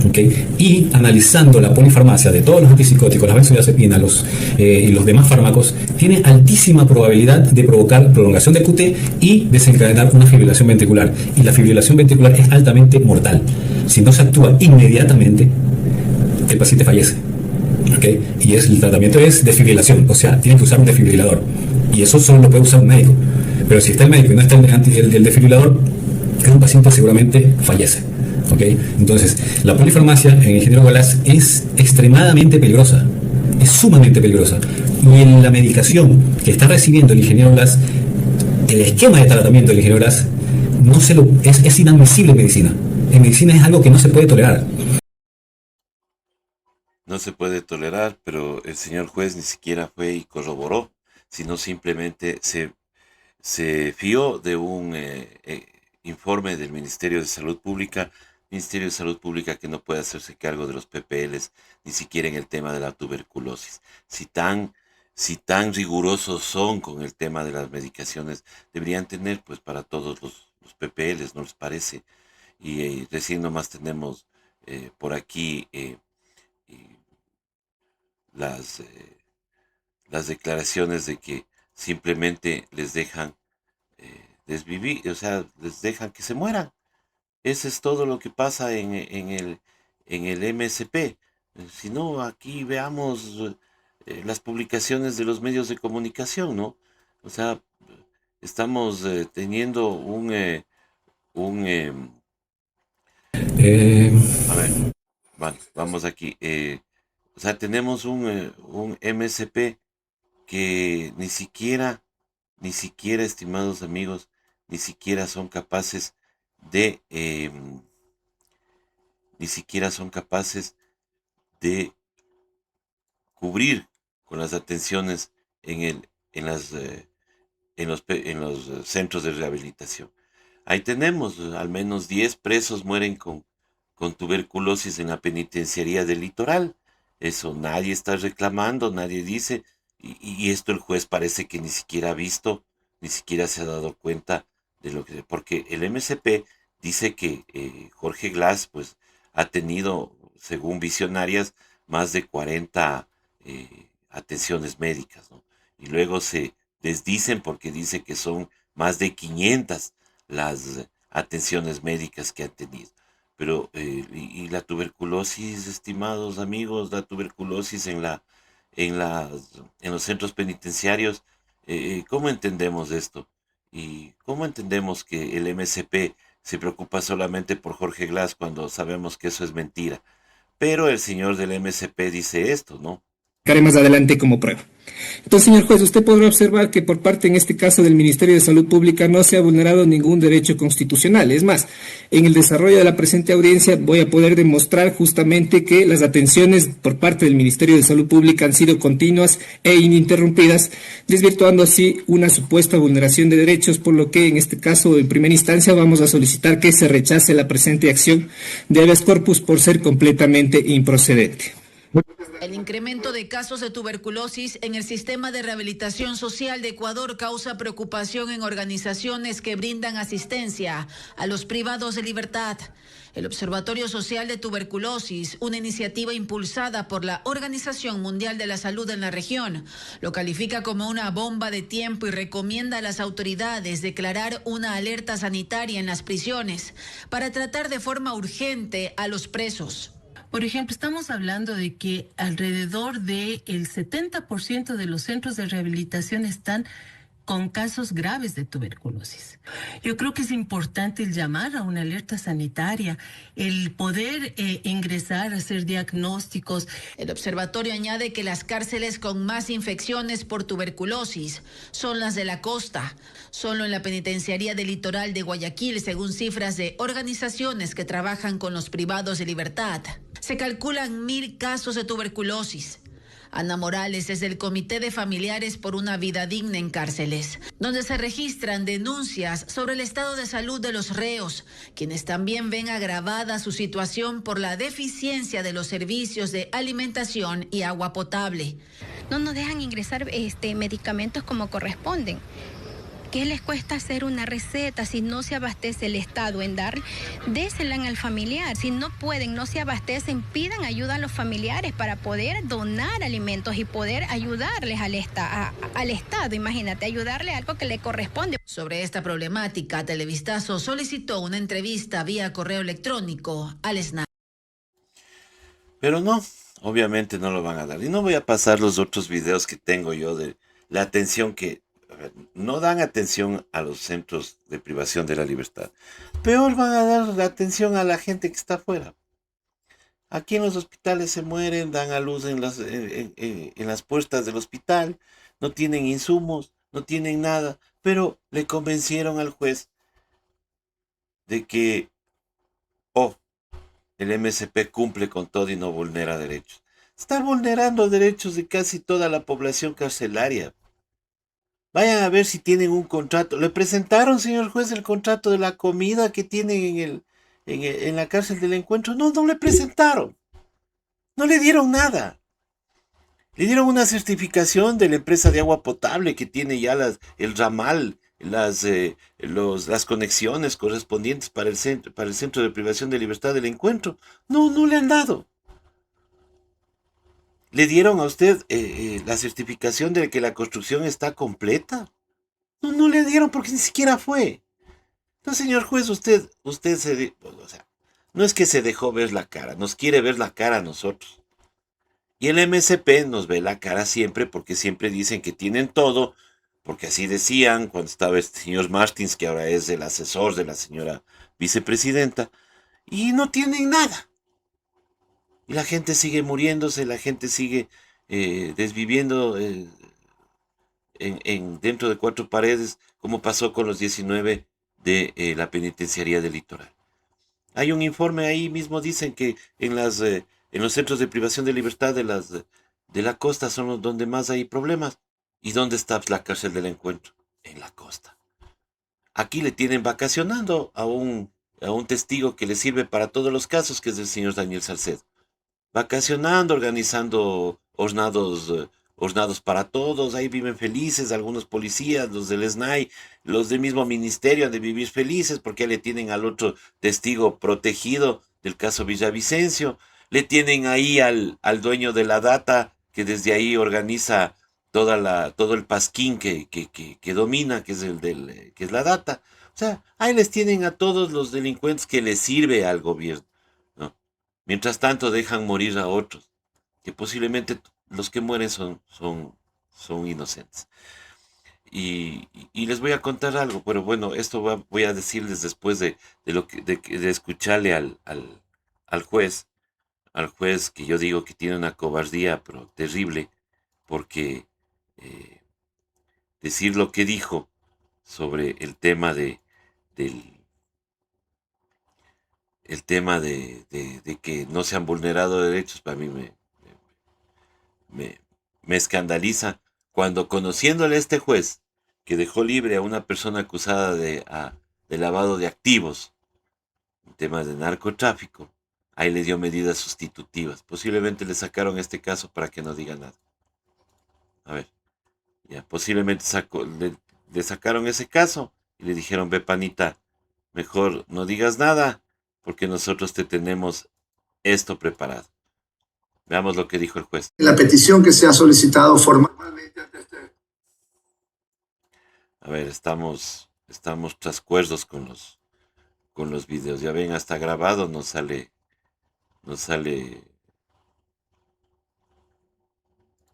¿Okay? Y analizando la polifarmacia de todos los antipsicóticos, las benzodiazepinas y los demás fármacos, tiene altísima probabilidad de provocar prolongación de QT y desencadenar una fibrilación ventricular. Y la fibrilación ventricular es altamente mortal. Si no se actúa inmediatamente, el paciente fallece. ¿Okay? Y el tratamiento es desfibrilación, o sea, tiene que usar un desfibrilador. Y eso solo lo puede usar un médico. Pero si está el médico y no está el desfibrilador, un paciente seguramente fallece. ¿Okay? Entonces, la polifarmacia en el ingeniero Glass es extremadamente peligrosa, es sumamente peligrosa. Y en la medicación que está recibiendo el ingeniero Glass, el esquema de tratamiento del ingeniero Glass es inadmisible en medicina. En medicina es algo que no se puede tolerar. No se puede tolerar, pero el señor juez ni siquiera fue y corroboró, sino simplemente se fió de un informe del Ministerio de Salud Pública que no puede hacerse cargo de los PPLs, ni siquiera en el tema de la tuberculosis. Si tan rigurosos son con el tema de las medicaciones, deberían tener pues para todos los PPLs, ¿no les parece? Y recién nomás tenemos por aquí las declaraciones de que simplemente les dejan desvivir, o sea, les dejan que se mueran. Ese es todo lo que pasa en el MSP. Si no, aquí veamos las publicaciones de los medios de comunicación, ¿no? O sea, estamos teniendo un a ver, vamos aquí. O sea, tenemos un MSP que ni siquiera, estimados amigos, ni siquiera son capaces de cubrir con las atenciones en los centros de rehabilitación. Ahí tenemos, al menos 10 presos mueren con tuberculosis en la penitenciaría del Litoral. Eso nadie está reclamando, nadie dice, y esto el juez parece que ni siquiera ha visto, ni siquiera se ha dado cuenta de lo que, porque el MSP dice que Jorge Glass pues ha tenido, según visionarias, más de 40 atenciones médicas, ¿no? Y luego se desdicen porque dice que son más de 500 las atenciones médicas que han tenido. Pero, y la tuberculosis, estimados amigos, la tuberculosis en los centros penitenciarios, ¿cómo entendemos esto? ¿Y cómo entendemos que el MSP se preocupa solamente por Jorge Glass cuando sabemos que eso es mentira. Pero el señor del MSP dice esto, ¿no? Más adelante como prueba. Entonces, señor juez, usted podrá observar que por parte, en este caso, del Ministerio de Salud Pública no se ha vulnerado ningún derecho constitucional. Es más, en el desarrollo de la presente audiencia voy a poder demostrar justamente que las atenciones por parte del Ministerio de Salud Pública han sido continuas e ininterrumpidas, desvirtuando así una supuesta vulneración de derechos, por lo que en este caso, en primera instancia, vamos a solicitar que se rechace la presente acción de habeas corpus por ser completamente improcedente. El incremento de casos de tuberculosis en el sistema de rehabilitación social de Ecuador causa preocupación en organizaciones que brindan asistencia a los privados de libertad. El Observatorio Social de Tuberculosis, una iniciativa impulsada por la Organización Mundial de la Salud en la región, lo califica como una bomba de tiempo y recomienda a las autoridades declarar una alerta sanitaria en las prisiones para tratar de forma urgente a los presos. Por ejemplo, estamos hablando de que alrededor del 70% de los centros de rehabilitación están con casos graves de tuberculosis. Yo creo que es importante el llamar a una alerta sanitaria, el poder ingresar, hacer diagnósticos. El observatorio añade que las cárceles con más infecciones por tuberculosis son las de la costa. Solo en la penitenciaría del litoral de Guayaquil, según cifras de organizaciones que trabajan con los privados de libertad, se calculan 1,000 casos de tuberculosis. Ana Morales es del Comité de Familiares por una Vida Digna en Cárceles, donde se registran denuncias sobre el estado de salud de los reos, quienes también ven agravada su situación por la deficiencia de los servicios de alimentación y agua potable. No nos dejan ingresar medicamentos como corresponden. ¿Qué les cuesta hacer una receta si no se abastece el Estado en dar? Désela al familiar. Si no pueden, no se abastecen, pidan ayuda a los familiares para poder donar alimentos y poder ayudarles al Estado. Imagínate, ayudarle a algo que le corresponde. Sobre esta problemática, Televistazo solicitó una entrevista vía correo electrónico al SNAI. Pero no, obviamente no lo van a dar. Y no voy a pasar los otros videos que tengo yo de la atención que no dan atención a los centros de privación de la libertad. Peor van a dar la atención a la gente que está afuera. Aquí en los hospitales se mueren, dan a luz en las puertas del hospital, no tienen insumos, no tienen nada, pero le convencieron al juez de que, el MSP cumple con todo y no vulnera derechos. Está vulnerando derechos de casi toda la población carcelaria. Vayan a ver si tienen un contrato. ¿Le presentaron, señor juez, el contrato de la comida que tienen en la cárcel del Encuentro? No, no le presentaron. No le dieron nada. Le dieron una certificación de la empresa de agua potable que tiene ya el ramal, las conexiones correspondientes para el centro de privación de libertad del Encuentro. No, no le han dado. ¿Le dieron a usted la certificación de que la construcción está completa? No, no le dieron porque ni siquiera fue. Entonces, señor juez, usted no es que se dejó ver la cara, nos quiere ver la cara a nosotros. Y el MSP nos ve la cara siempre porque siempre dicen que tienen todo, porque así decían cuando estaba este señor Martins, que ahora es el asesor de la señora vicepresidenta, y no tienen nada. Y la gente sigue muriéndose, la gente sigue desviviendo dentro de 4 paredes, como pasó con los 19 de la penitenciaría del litoral. Hay un informe ahí mismo, dicen que en los centros de privación de libertad de la costa son los donde más hay problemas. ¿Y dónde está la cárcel del Encuentro? En la costa. Aquí le tienen vacacionando a un testigo que le sirve para todos los casos, que es el señor Daniel Salcedo. Vacacionando, organizando hornados para todos, ahí viven felices, algunos policías, los del SNAI, los del mismo ministerio han de vivir felices porque le tienen al otro testigo protegido del caso Villavicencio, le tienen ahí al dueño de la data que desde ahí organiza todo el pasquín que domina, que es la data. O sea, ahí les tienen a todos los delincuentes que les sirve al gobierno. Mientras tanto dejan morir a otros, que posiblemente los que mueren son inocentes. Y les voy a contar algo, pero bueno, esto voy a decirles después de escucharle al juez, que yo digo que tiene una cobardía, pero terrible, porque decir lo que dijo sobre el tema de que no se han vulnerado derechos, para mí me escandaliza, cuando conociéndole a este juez que dejó libre a una persona acusada de lavado de activos, en temas de narcotráfico, ahí le dio medidas sustitutivas. Posiblemente le sacaron este caso para que no diga nada. A ver, ya, posiblemente le sacaron ese caso y le dijeron, ve panita, mejor no digas nada, porque nosotros te tenemos esto preparado. Veamos lo que dijo el juez. La petición que se ha solicitado formalmente ante este... A ver, estamos trascuerdos con los videos. Ya ven, hasta grabado nos sale.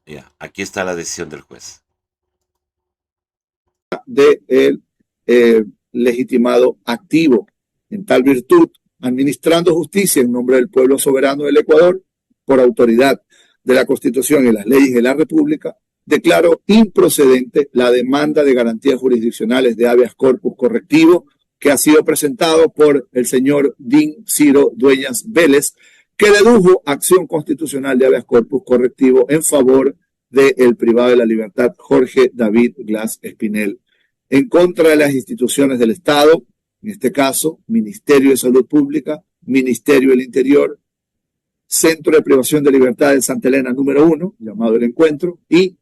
Ya, aquí está la decisión del juez. De el legitimado activo. En tal virtud, administrando justicia en nombre del pueblo soberano del Ecuador, por autoridad de la Constitución y las leyes de la República, declaro improcedente la demanda de garantías jurisdiccionales de habeas corpus correctivo que ha sido presentado por el señor Dean Ciro Dueñas Vélez, que dedujo acción constitucional de habeas corpus correctivo en favor del privado de la libertad Jorge David Glass Espinel, en contra de las instituciones del Estado, en este caso, Ministerio de Salud Pública, Ministerio del Interior, Centro de Privación de Libertad de Santa Elena número 1, llamado El Encuentro, y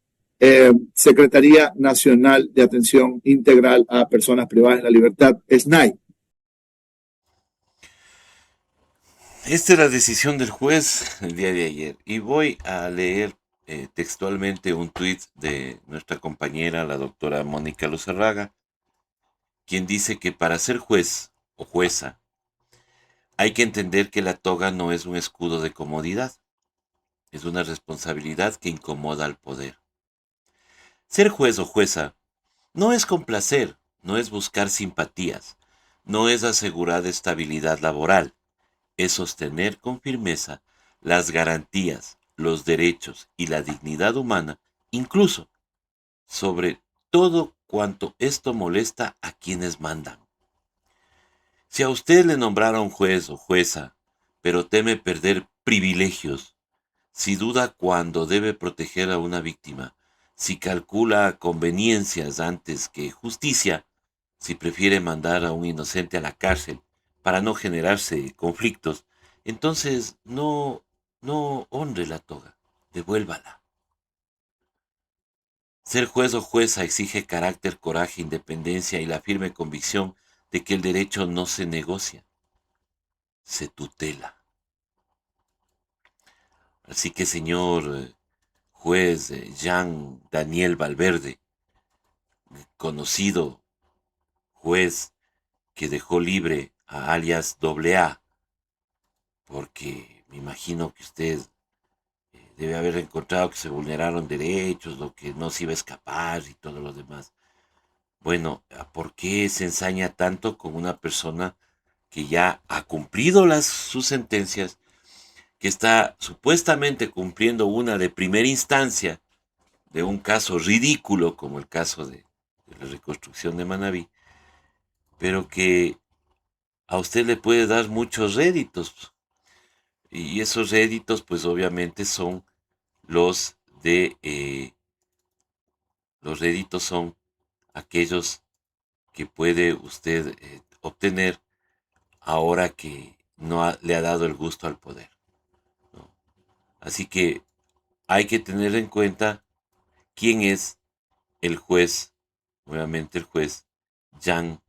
Secretaría Nacional de Atención Integral a Personas Privadas de la Libertad, SNAI. Esta es la decisión del juez el día de ayer. Y voy a leer textualmente un tuit de nuestra compañera, la doctora Mónica Luzarraga, quien dice que para ser juez o jueza hay que entender que la toga no es un escudo de comodidad, es una responsabilidad que incomoda al poder. Ser juez o jueza no es complacer, no es buscar simpatías, no es asegurar estabilidad laboral, es sostener con firmeza las garantías, los derechos y la dignidad humana, incluso sobre todo cuanto esto molesta a quienes mandan. Si a usted le nombraron juez o jueza, pero teme perder privilegios, si duda cuando debe proteger a una víctima, si calcula conveniencias antes que justicia, si prefiere mandar a un inocente a la cárcel para no generarse conflictos, entonces no honre la toga, devuélvala. Ser juez o jueza exige carácter, coraje, independencia y la firme convicción de que el derecho no se negocia, se tutela. Así que, señor juez Jean Daniel Valverde, conocido juez que dejó libre a alias AA, porque me imagino que usted debe haber encontrado que se vulneraron derechos, lo que no se iba a escapar y todo lo demás. Bueno, ¿por qué se ensaña tanto con una persona que ya ha cumplido sus sentencias, que está supuestamente cumpliendo una de primera instancia de un caso ridículo como el caso de la reconstrucción de Manabí, pero que a usted le puede dar muchos réditos? Y esos réditos, pues obviamente son los réditos son aquellos que puede usted obtener ahora que no le ha dado el gusto al poder, ¿no? Así que hay que tener en cuenta quién es el juez, nuevamente el juez Jean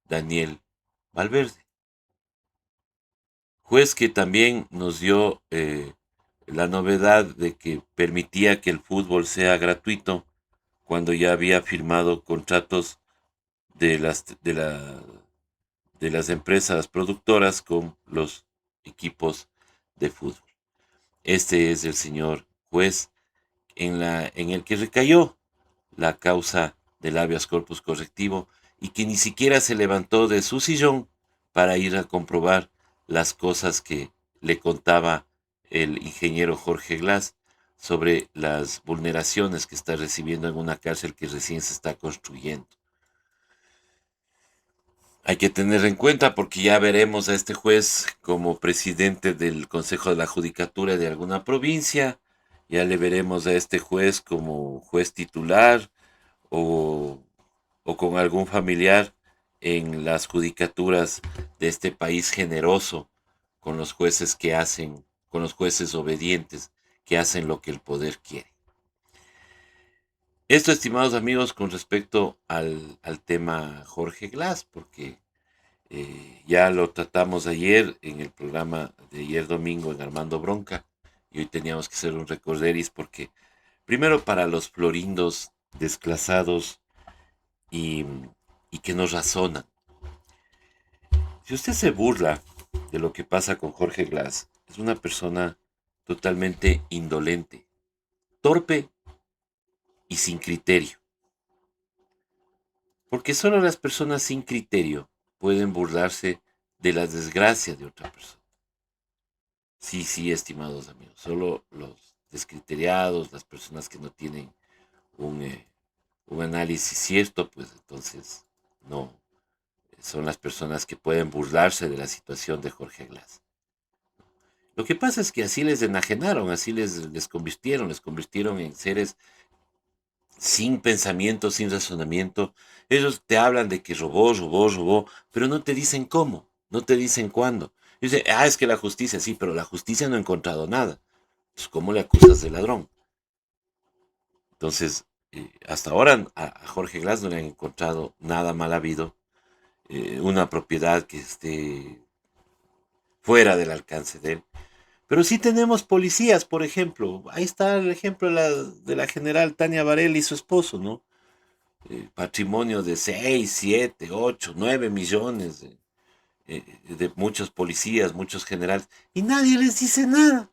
Daniel Valverde. Juez que también nos dio la novedad de que permitía que el fútbol sea gratuito cuando ya había firmado contratos de las empresas productoras con los equipos de fútbol. Este es el señor juez en el que recayó la causa del habeas corpus correctivo y que ni siquiera se levantó de su sillón para ir a comprobar las cosas que le contaba el ingeniero Jorge Glass sobre las vulneraciones que está recibiendo en una cárcel que recién se está construyendo. Hay que tener en cuenta, porque ya veremos a este juez como presidente del Consejo de la Judicatura de alguna provincia, ya le veremos a este juez como juez titular o con algún familiar en las judicaturas de este país generoso, con los jueces que hacen, con los jueces obedientes que hacen lo que el poder quiere. Esto, estimados amigos, con respecto al tema Jorge Glass, porque ya lo tratamos ayer en el programa de ayer domingo en Armando Bronca, y hoy teníamos que hacer un recorderis porque, primero, para los florindos desclasados y que no razonan. Si usted se burla de lo que pasa con Jorge Glass, es una persona totalmente indolente, torpe y sin criterio. Porque solo las personas sin criterio pueden burlarse de las desgracias de otra persona. Sí, estimados amigos, solo los descriteriados, las personas que no tienen un análisis cierto, pues entonces no, son las personas que pueden burlarse de la situación de Jorge Glass. Lo que pasa es que así les enajenaron, así les convirtieron en seres sin pensamiento, sin razonamiento. Ellos te hablan de que robó, pero no te dicen cómo, no te dicen cuándo. Dice, es que la justicia, sí, pero la justicia no ha encontrado nada. Pues, ¿cómo le acusas de ladrón? Entonces, hasta ahora a Jorge Glass no le han encontrado nada mal habido, una propiedad que esté fuera del alcance de él. Pero sí tenemos policías, por ejemplo. Ahí está el ejemplo de la general Tania Varela y su esposo, ¿no? Patrimonio de 6, 7, 8, 9 millones de muchos policías, muchos generales. Y nadie les dice nada.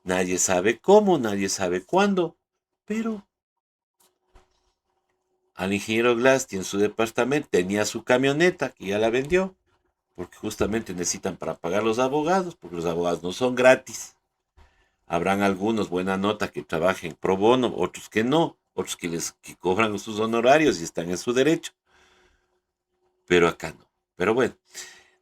Nadie sabe cómo, nadie sabe cuándo. Pero al ingeniero Glass en su departamento tenía su camioneta, que ya la vendió, porque justamente necesitan para pagar los abogados, porque los abogados no son gratis. Habrán algunos, buena nota, que trabajen pro bono, otros que no, otros que cobran sus honorarios y están en su derecho. Pero acá no. Pero bueno,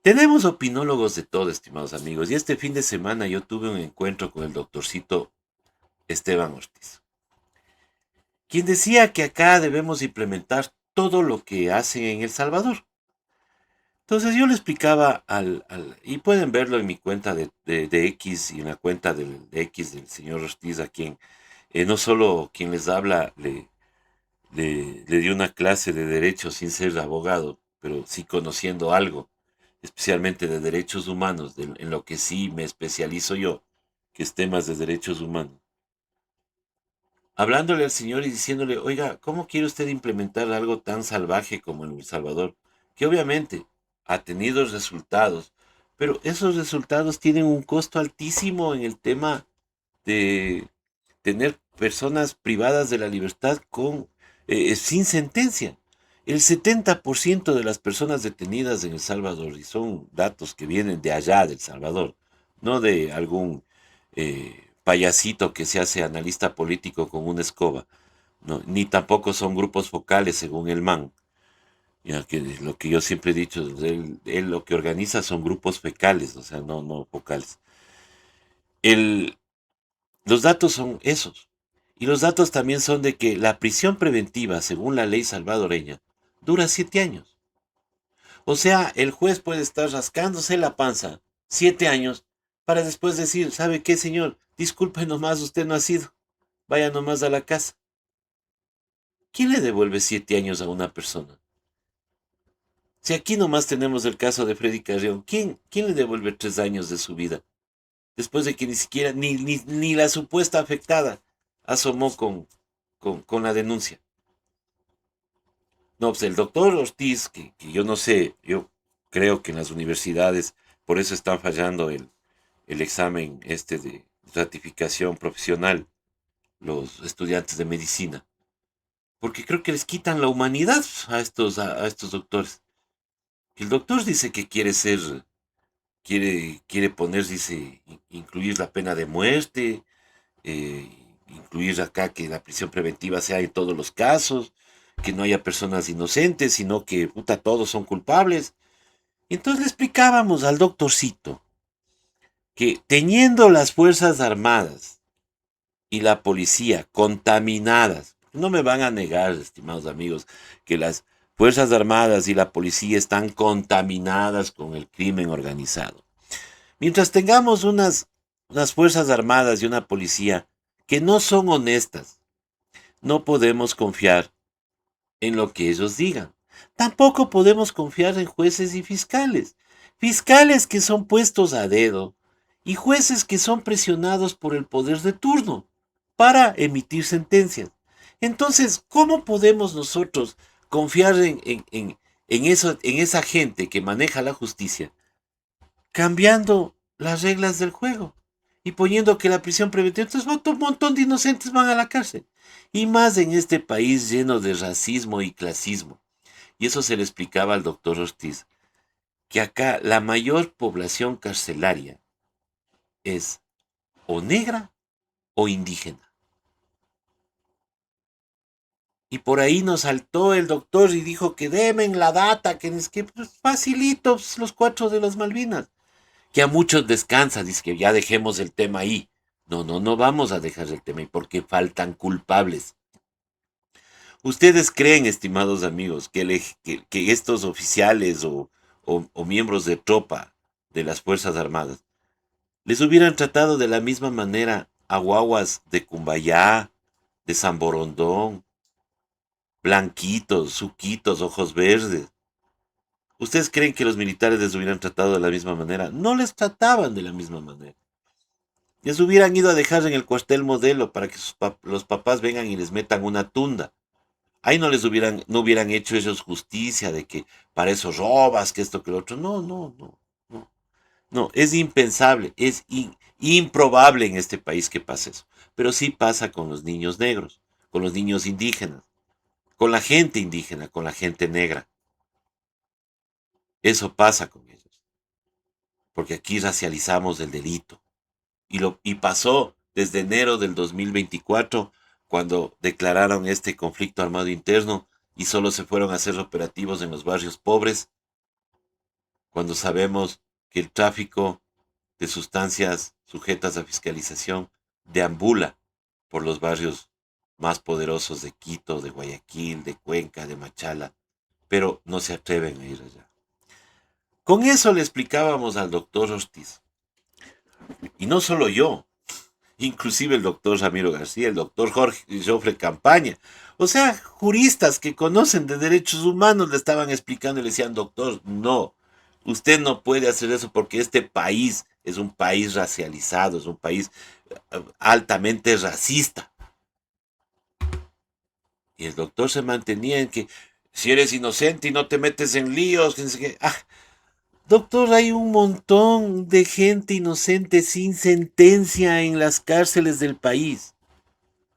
tenemos opinólogos de todo, estimados amigos, y este fin de semana yo tuve un encuentro con el doctorcito Esteban Ortiz, quien decía que acá debemos implementar todo lo que hacen en El Salvador. Entonces yo le explicaba y pueden verlo en mi cuenta de X y en la cuenta de X del señor Ortiz, a quien no solo quien les habla le dio una clase de derecho sin ser abogado, pero sí conociendo algo, especialmente de derechos humanos, en lo que sí me especializo yo, que es temas de derechos humanos. Hablándole al señor y diciéndole, oiga, ¿cómo quiere usted implementar algo tan salvaje como en El Salvador? Que obviamente ha tenido resultados, pero esos resultados tienen un costo altísimo en el tema de tener personas privadas de la libertad sin sentencia. El 70% de las personas detenidas en El Salvador, y son datos que vienen de allá del Salvador, no de algún payasito que se hace analista político con una escoba, no, ni tampoco son grupos focales según el MAN. Ya que lo que yo siempre he dicho, él lo que organiza son grupos fecales, o sea, no focales. Los datos son esos. Y los datos también son de que la prisión preventiva, según la ley salvadoreña, dura 7 años. O sea, el juez puede estar rascándose la panza 7 años para después decir, ¿sabe qué, señor? Disculpe nomás, usted no ha sido. Vaya nomás a la casa. ¿Quién le devuelve 7 años a una persona? Si aquí nomás tenemos el caso de Freddy Carrión, ¿quién le devuelve 3 años de su vida? Después de que ni siquiera, ni la supuesta afectada asomó con la denuncia. No, pues el doctor Ortiz, que yo no sé, yo creo que en las universidades, por eso están fallando el examen de ratificación profesional, los estudiantes de medicina. porque creo que les quitan la humanidad a estos doctores. El doctor dice que quiere poner, dice, incluir la pena de muerte, incluir acá que la prisión preventiva sea en todos los casos, que no haya personas inocentes, sino que todos son culpables. Entonces le explicábamos al doctorcito que teniendo las Fuerzas Armadas y la policía contaminadas, no me van a negar, estimados amigos, que las Fuerzas Armadas y la policía están contaminadas con el crimen organizado. Mientras tengamos unas Fuerzas Armadas y una policía que no son honestas, no podemos confiar en lo que ellos digan. Tampoco podemos confiar en jueces y fiscales. Fiscales que son puestos a dedo y jueces que son presionados por el poder de turno para emitir sentencias. Entonces, ¿cómo podemos nosotros confiar en esa gente que maneja la justicia cambiando las reglas del juego y poniendo que la prisión preventiva? Entonces un montón de inocentes van a la cárcel. Y más en este país lleno de racismo y clasismo. Y eso se le explicaba al doctor Ortiz, que acá la mayor población carcelaria es o negra o indígena. Y por ahí nos saltó el doctor y dijo que demen la data, que es que pues, facilitos los 4 de las Malvinas. Que a muchos descansa, dice que ya dejemos el tema ahí. No vamos a dejar el tema ahí porque faltan culpables. ¿Ustedes creen, estimados amigos, que estos oficiales o miembros de tropa de las Fuerzas Armadas les hubieran tratado de la misma manera a guaguas de Cumbayá, de San Borondón, blanquitos, suquitos, ojos verdes? ¿Ustedes creen que los militares les hubieran tratado de la misma manera? No les trataban de la misma manera. Les hubieran ido a dejar en el cuartel Modelo para que los papás vengan y les metan una tunda. Ahí no hubieran hecho ellos justicia de que para eso robas, que esto, que lo otro. No, es impensable, es improbable en este país que pase eso. Pero sí pasa con los niños negros, con los niños indígenas, con la gente indígena, con la gente negra. Eso pasa con ellos. Porque aquí racializamos el delito. Y pasó desde enero del 2024, cuando declararon este conflicto armado interno y solo se fueron a hacer operativos en los barrios pobres, cuando sabemos que el tráfico de sustancias sujetas a fiscalización deambula por los barrios más poderosos de Quito, de Guayaquil, de Cuenca, de Machala, pero no se atreven a ir allá. Con eso le explicábamos al doctor Ortiz, y no solo yo, inclusive el doctor Ramiro García, el doctor Jofre Campaña, o sea, juristas que conocen de derechos humanos le estaban explicando y le decían: doctor, no, usted no puede hacer eso porque este país es un país racializado, es un país altamente racista. Y el doctor se mantenía en que si eres inocente y no te metes en líos, doctor, hay un montón de gente inocente sin sentencia en las cárceles del país.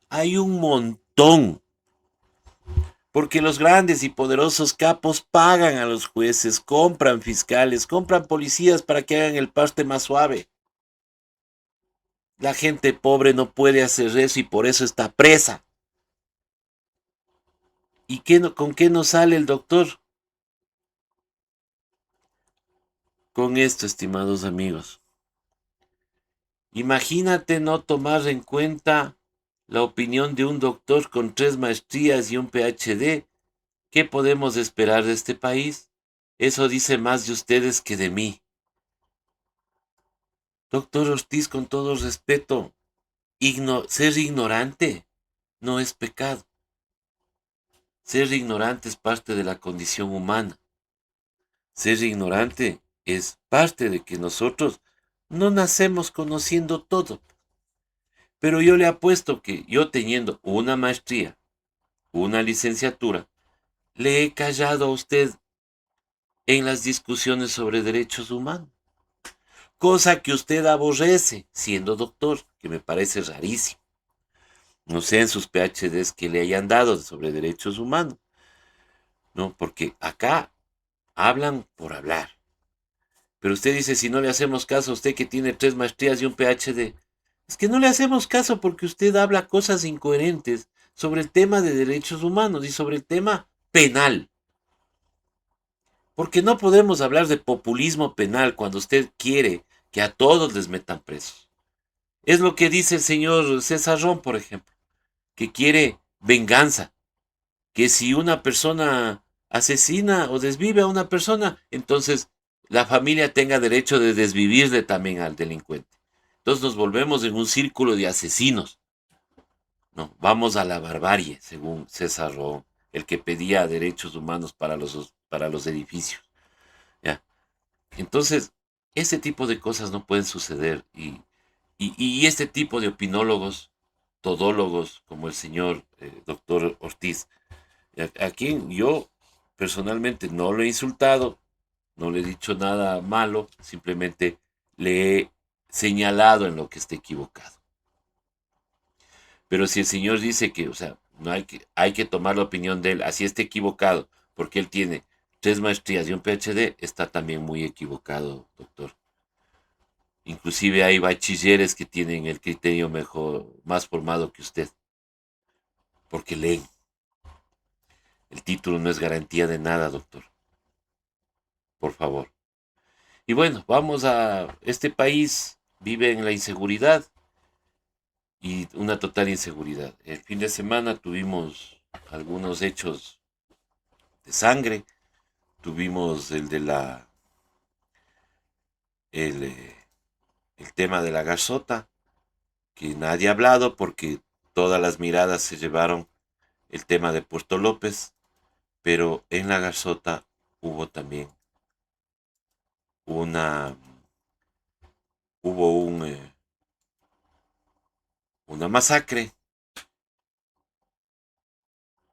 Hay un montón. Porque los grandes y poderosos capos pagan a los jueces, compran fiscales, compran policías para que hagan el parte más suave. La gente pobre no puede hacer eso y por eso está presa. ¿Y con qué nos sale el doctor? Con esto, estimados amigos. Imagínate no tomar en cuenta la opinión de un doctor con 3 maestrías y un PhD. ¿Qué podemos esperar de este país? Eso dice más de ustedes que de mí. Doctor Ortiz, con todo respeto, ser ignorante no es pecado. Ser ignorante es parte de la condición humana. Ser ignorante es parte de que nosotros no nacemos conociendo todo. Pero yo le apuesto que yo, teniendo una maestría, una licenciatura, le he callado a usted en las discusiones sobre derechos humanos. Cosa que usted aborrece siendo doctor, que me parece rarísimo. No sé en sus PhDs que le hayan dado sobre derechos humanos, ¿no? Porque acá hablan por hablar. Pero usted dice, si no le hacemos caso a usted que tiene 3 maestrías y un PhD, es que no le hacemos caso porque usted habla cosas incoherentes sobre el tema de derechos humanos y sobre el tema penal. Porque no podemos hablar de populismo penal cuando usted quiere que a todos les metan presos. Es lo que dice el señor César Ron, por ejemplo, que quiere venganza, que si una persona asesina o desvive a una persona, entonces la familia tenga derecho de desvivirle también al delincuente. Entonces nos volvemos en un círculo de asesinos. No, vamos a la barbarie, según César Ron, el que pedía derechos humanos para los edificios. ¿Ya? Entonces, ese tipo de cosas no pueden suceder. Y este tipo de opinólogos, todólogos, como el señor doctor Ortiz, a quien yo personalmente no lo he insultado, no le he dicho nada malo, simplemente le he señalado en lo que esté equivocado. Pero si el señor dice que, o sea, no hay que tomar la opinión de él, así esté equivocado, porque él tiene 3 maestrías y un PhD, está también muy equivocado, doctor. Inclusive hay bachilleres que tienen el criterio más formado que usted, porque leen. El título no es garantía de nada, doctor. Por favor. Y bueno, vamos a... Este país vive en la inseguridad y una total inseguridad. El fin de semana tuvimos algunos hechos de sangre. Tuvimos el tema de la Garzota, que nadie ha hablado porque todas las miradas se llevaron el tema de Puerto López, pero en la Garzota hubo también una masacre.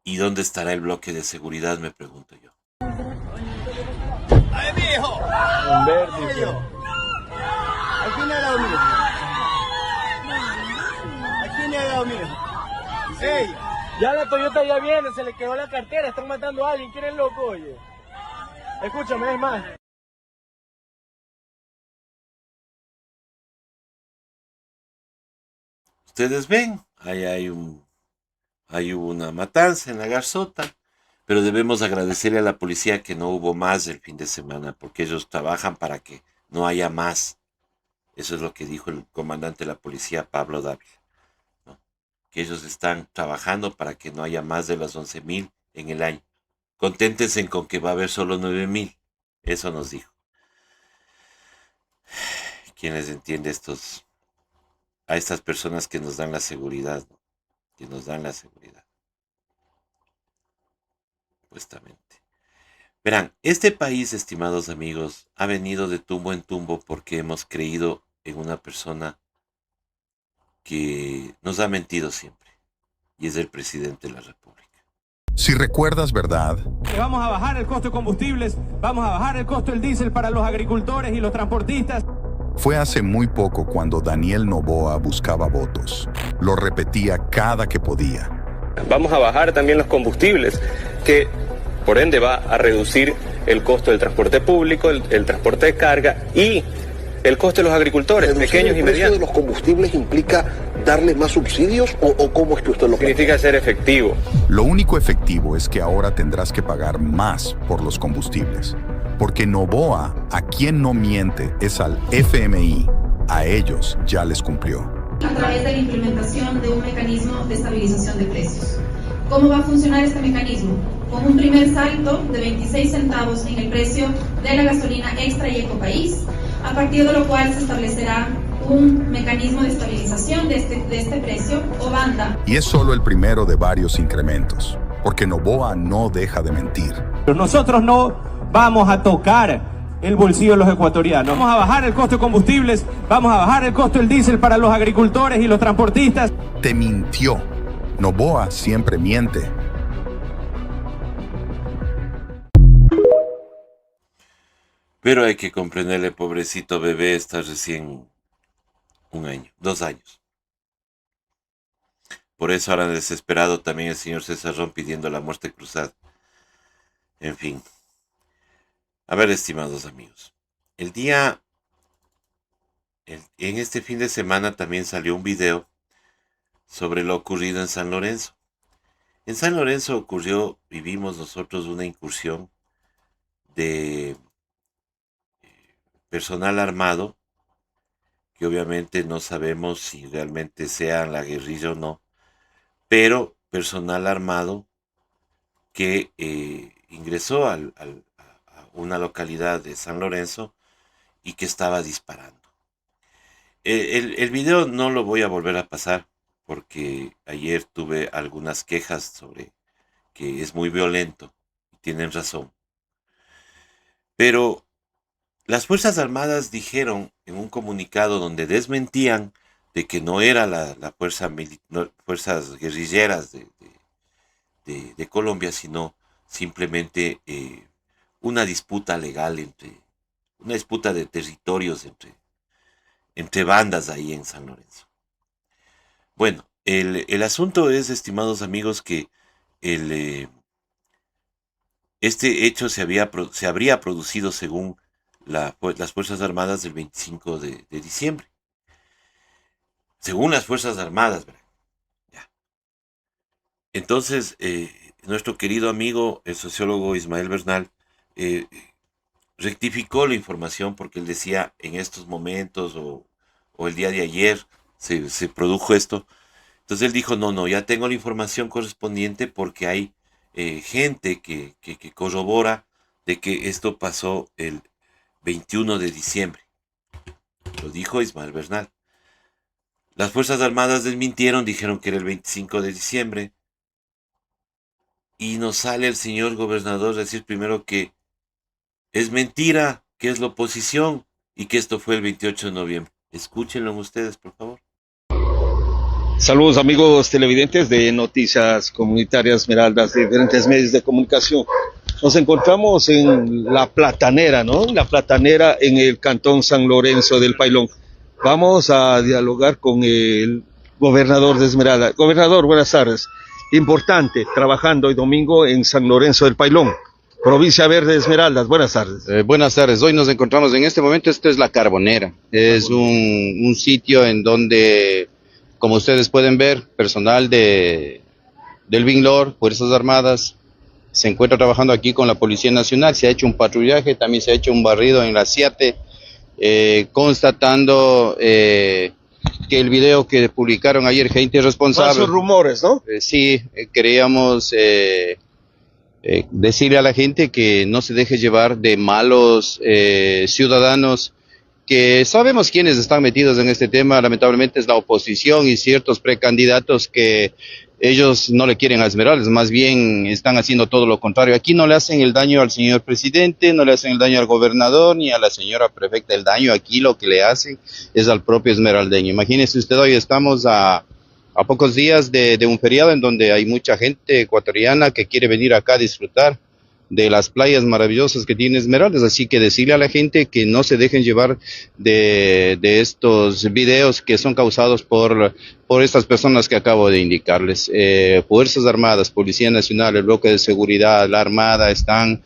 ¿Y dónde estará el bloque de seguridad? Me pregunto yo. ¡Ay, mijo! Un vértice. ¿A quién le ha dado, mijo? ¿A quién le ha dado, mijo? ¡Ey! Ya la Toyota ya viene, se le quedó la cartera, están matando a alguien, ¿quién es loco, oye? Escúchame, es más. Ustedes ven, ahí hubo una matanza en la Garzota, pero debemos agradecerle a la policía que no hubo más el fin de semana, porque ellos trabajan para que no haya más. Eso es lo que dijo el comandante de la policía, Pablo Dávila, ¿no? Que ellos están trabajando para que no haya más de las 11,000 en el año. Conténtense con que va a haber solo 9,000. Eso nos dijo. ¿Quién les entiende a estas personas que nos dan la seguridad, ¿no? Que nos dan la seguridad? Supuestamente. Verán, este país, estimados amigos, ha venido de tumbo en tumbo porque hemos creído en una persona que nos ha mentido siempre, y es el presidente de la República. Si recuerdas, ¿verdad? Que vamos a bajar el costo de combustibles, vamos a bajar el costo del diésel para los agricultores y los transportistas. Fue hace muy poco cuando Daniel Noboa buscaba votos. Lo repetía cada que podía. Vamos a bajar también los combustibles, que por ende va a reducir el costo del transporte público, el transporte de carga y el costo de los agricultores, pequeños y medianos. ¿El precio de los combustibles implica darles más subsidios o cómo es que usted lo plantea? Significa ser efectivo. Lo único efectivo es que ahora tendrás que pagar más por los combustibles. Porque Noboa, a quien no miente, es al FMI. A ellos ya les cumplió. A través de la implementación de un mecanismo de estabilización de precios. ¿Cómo va a funcionar este mecanismo? Con un primer salto de 26 centavos en el precio de la gasolina extra y ecopaís, a partir de lo cual se establecerá un mecanismo de estabilización de este precio o banda. Y es solo el primero de varios incrementos, porque Noboa no deja de mentir. Pero nosotros no vamos a tocar el bolsillo de los ecuatorianos. Vamos a bajar el costo de combustibles, vamos a bajar el costo del diésel para los agricultores y los transportistas. Te mintió. Noboa siempre miente. Pero hay que comprenderle, pobrecito bebé, está recién 1 año, 2 años. Por eso ahora desesperado también el señor César Ron pidiendo la muerte cruzada. En fin. A ver, estimados amigos. En este fin de semana también salió un video sobre lo ocurrido en San Lorenzo. En San Lorenzo vivimos nosotros una incursión de personal armado, que obviamente no sabemos si realmente sea la guerrilla o no, pero personal armado que ingresó a una localidad de San Lorenzo y que estaba disparando. El video no lo voy a volver a pasar porque ayer tuve algunas quejas sobre que es muy violento, y tienen razón. Pero las Fuerzas Armadas dijeron en un comunicado donde desmentían de que no era la fuerzas guerrilleras de Colombia, sino simplemente una disputa legal una disputa de territorios entre bandas ahí en San Lorenzo. Bueno, el asunto es, estimados amigos, que este hecho se habría producido según las Fuerzas Armadas del 25 de diciembre. Según las Fuerzas Armadas, ¿verdad? Ya. Entonces, nuestro querido amigo, el sociólogo Ismael Bernal, rectificó la información porque él decía en estos momentos o el día de ayer se produjo esto. Entonces él dijo, no, ya tengo la información correspondiente porque hay gente que corrobora de que esto pasó el 21 de diciembre. Lo dijo Ismael Bernal. Las Fuerzas Armadas desmintieron, dijeron que era el 25 de diciembre. Y nos sale el señor gobernador a decir primero que es mentira, que es la oposición y que esto fue el 28 de noviembre. Escúchenlo ustedes, por favor. Saludos amigos televidentes de Noticias Comunitarias Esmeraldas, de diferentes medios de comunicación. Nos encontramos en La Platanera, ¿no? La Platanera en el cantón San Lorenzo del Pailón. Vamos a dialogar con el gobernador de Esmeraldas. Gobernador, buenas tardes. Importante, trabajando hoy domingo en San Lorenzo del Pailón, provincia verde de Esmeraldas. Buenas tardes. Buenas tardes. Hoy nos encontramos en este momento, esto es La Carbonera. Es un sitio en donde, como ustedes pueden ver, personal del BINLOR, Fuerzas Armadas, se encuentra trabajando aquí con la Policía Nacional. Se ha hecho un patrullaje, también se ha hecho un barrido en la CIATE, constatando que el video que publicaron ayer, gente responsable... Falsos rumores, ¿no? Sí, queríamos decirle a la gente que no se deje llevar de malos ciudadanos, que sabemos quiénes están metidos en este tema. Lamentablemente es la oposición y ciertos precandidatos que ellos no le quieren a Esmeraldas, más bien están haciendo todo lo contrario. Aquí no le hacen el daño al señor presidente, no le hacen el daño al gobernador ni a la señora prefecta. El daño aquí lo que le hacen es al propio esmeraldeño. Imagínese usted, hoy estamos a pocos días de un feriado en donde hay mucha gente ecuatoriana que quiere venir acá a disfrutar de las playas maravillosas que tiene Esmeraldas, así que decirle a la gente que no se dejen llevar de estos videos que son causados por estas personas que acabo de indicarles. Fuerzas Armadas, Policía Nacional, el bloque de seguridad, la Armada están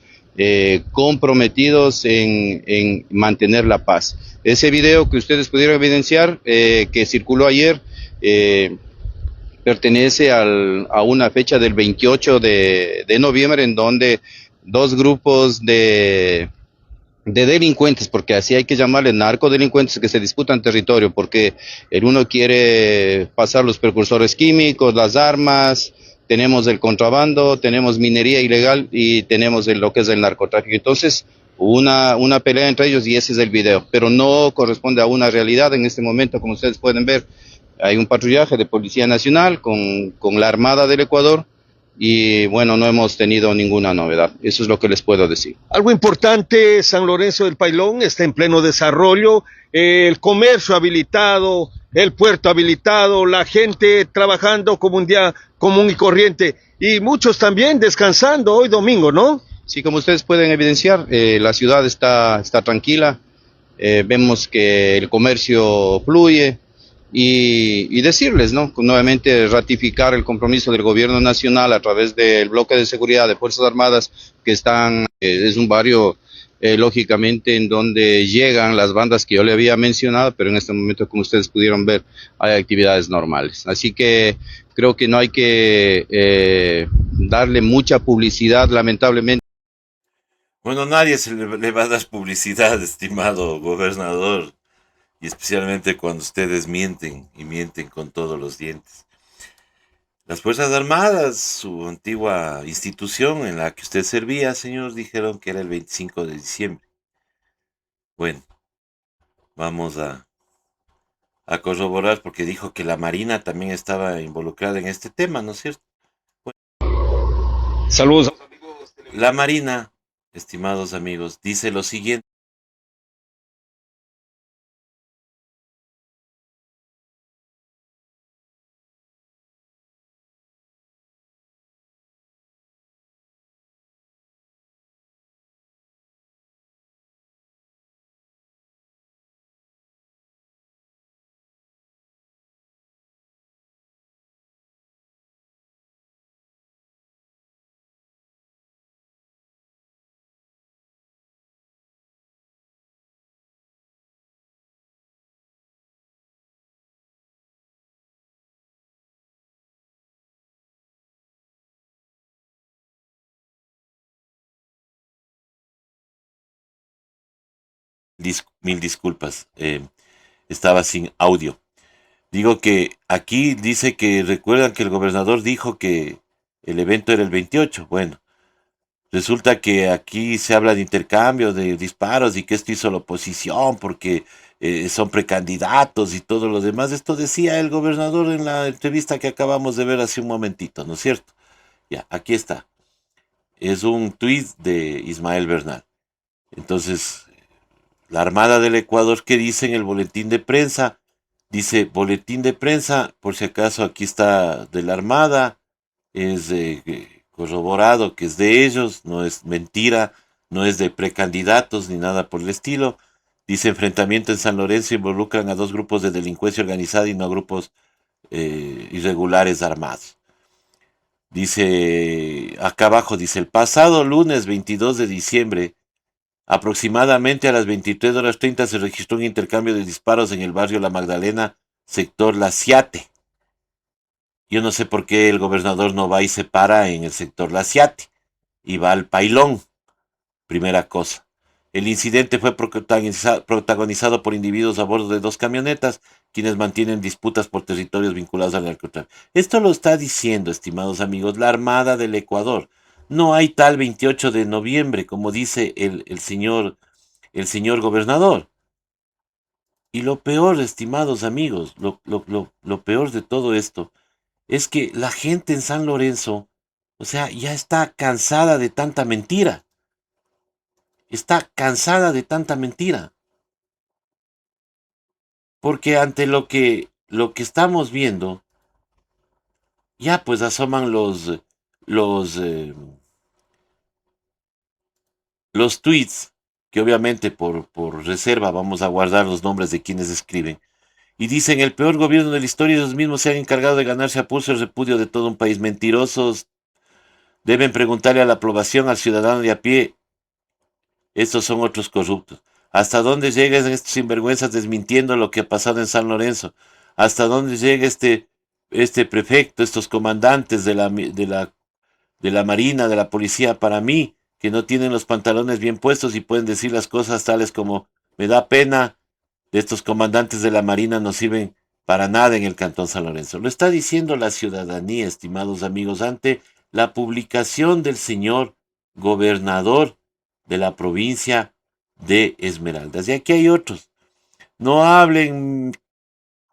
comprometidos en mantener la paz. Ese video que ustedes pudieron evidenciar, que circuló ayer, pertenece a una fecha del 28 de noviembre en donde dos grupos de delincuentes, porque así hay que llamarle, narcodelincuentes, que se disputan territorio, porque el uno quiere pasar los precursores químicos, las armas, tenemos el contrabando, tenemos minería ilegal y tenemos lo que es el narcotráfico. Entonces, una pelea entre ellos y ese es el video, pero no corresponde a una realidad. En este momento, como ustedes pueden ver, hay un patrullaje de Policía Nacional con la Armada del Ecuador. Y bueno, no hemos tenido ninguna novedad, eso es lo que les puedo decir. Algo importante, San Lorenzo del Pailón está en pleno desarrollo, el comercio habilitado, el puerto habilitado, la gente trabajando como un día común y corriente, y muchos también descansando hoy domingo, ¿no? Sí, como ustedes pueden evidenciar, la ciudad está tranquila, vemos que el comercio fluye, y decirles, ¿no? Nuevamente ratificar el compromiso del gobierno nacional a través del bloque de seguridad de Fuerzas Armadas que están, es un barrio lógicamente en donde llegan las bandas que yo le había mencionado, pero en este momento, como ustedes pudieron ver, hay actividades normales. Así que creo que no hay que darle mucha publicidad, lamentablemente. Bueno, nadie le va a dar publicidad, estimado gobernador, y especialmente cuando ustedes mienten y mienten con todos los dientes. Las Fuerzas Armadas, su antigua institución en la que usted servía, señor, dijeron que era el 25 de diciembre. Bueno, vamos a corroborar porque dijo que la Marina también estaba involucrada en este tema, ¿no es cierto? Bueno, Saludos. la Marina, estimados amigos, dice lo siguiente. Mil disculpas, estaba sin audio. Digo que aquí dice que recuerdan que el gobernador dijo que el evento era el 28. Bueno, resulta que aquí se habla de intercambio de disparos y que esto hizo la oposición porque son precandidatos y todo lo demás. Esto decía el gobernador en la entrevista que acabamos de ver hace un momentito, ¿no es cierto? Ya, aquí está. Es un tuit de Ismael Bernal. Entonces, la Armada del Ecuador, ¿qué dice en el boletín de prensa? Dice, boletín de prensa, por si acaso aquí está de la Armada, es corroborado que es de ellos, no es mentira, no es de precandidatos ni nada por el estilo. Dice, enfrentamiento en San Lorenzo involucran a 2 grupos de delincuencia organizada y no a grupos irregulares armados. Dice, acá abajo dice, el pasado lunes 22 de diciembre, aproximadamente a las 23:30 se registró un intercambio de disparos en el barrio La Magdalena, sector La Ciate. Yo no sé por qué el gobernador no va y se para en el sector La Ciate y va al Pailón, primera cosa. El incidente fue protagonizado por individuos a bordo de 2 camionetas, quienes mantienen disputas por territorios vinculados al narcotráfico. Esto lo está diciendo, estimados amigos, la Armada del Ecuador. No hay tal 28 de noviembre, como dice el señor gobernador. Y lo peor, estimados amigos, lo peor de todo esto, es que la gente en San Lorenzo, o sea, ya está cansada de tanta mentira. Está cansada de tanta mentira. Porque ante lo que estamos viendo, ya pues asoman los tweets, que obviamente por reserva vamos a guardar los nombres de quienes escriben, y dicen, el peor gobierno de la historia, ellos mismos se han encargado de ganarse a pulso el repudio de todo un país. Mentirosos, deben preguntarle a la aprobación al ciudadano de a pie, estos son otros corruptos. ¿Hasta dónde llegan estos sinvergüenzas desmintiendo lo que ha pasado en San Lorenzo? ¿Hasta dónde llega este prefecto, estos comandantes de la Marina, de la policía, para mí, que no tienen los pantalones bien puestos y pueden decir las cosas tales como, me da pena, de estos comandantes de la Marina no sirven para nada en el Cantón San Lorenzo? Lo está diciendo la ciudadanía, estimados amigos, ante la publicación del señor gobernador de la provincia de Esmeraldas. Y aquí hay otros. No hablen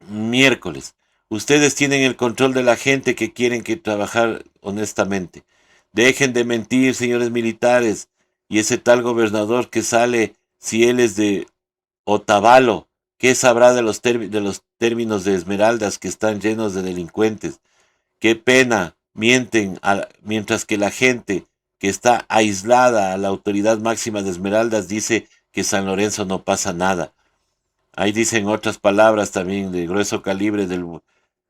miércoles. Ustedes tienen el control de la gente que quieren que trabajar honestamente. Dejen de mentir, señores militares. Y ese tal gobernador que sale, si él es de Otavalo, ¿qué sabrá de los términos de Esmeraldas que están llenos de delincuentes? Qué pena, mienten, mientras que la gente que está aislada a la autoridad máxima de Esmeraldas dice que San Lorenzo no pasa nada. Ahí dicen otras palabras también de grueso calibre.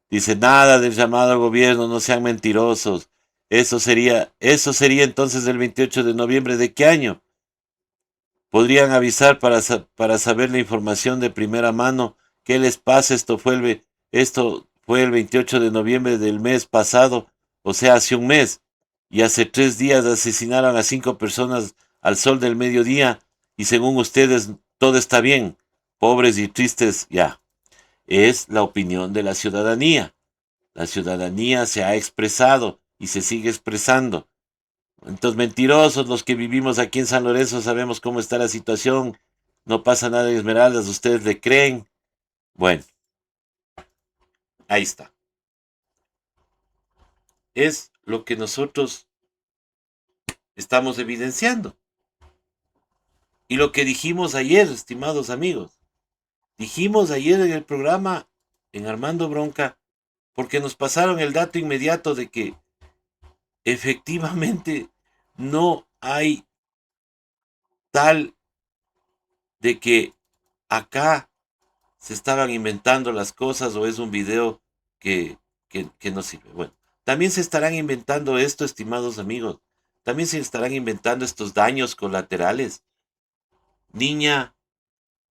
Dice, nada del llamado al gobierno, no sean mentirosos. Eso sería entonces el 28 de noviembre de qué año. Podrían avisar para saber la información de primera mano. ¿Qué les pasa? Esto fue el 28 de noviembre del mes pasado, o sea, hace un mes. Y hace 3 días asesinaron a 5 personas al sol del mediodía. Y según ustedes, todo está bien. Pobres y tristes, ya. Es la opinión de la ciudadanía. La ciudadanía se ha expresado y se sigue expresando. Entonces, mentirosos, los que vivimos aquí en San Lorenzo sabemos cómo está la situación. No pasa nada en Esmeraldas, ustedes le creen. Bueno, ahí está. Es lo que nosotros estamos evidenciando. Y lo que dijimos ayer, estimados amigos. Dijimos ayer en el programa, en Armando Bronca, porque nos pasaron el dato inmediato de que efectivamente no hay tal de que acá se estaban inventando las cosas o es un video que no sirve. Bueno, también se estarán inventando esto, estimados amigos. También se estarán inventando estos daños colaterales. Niña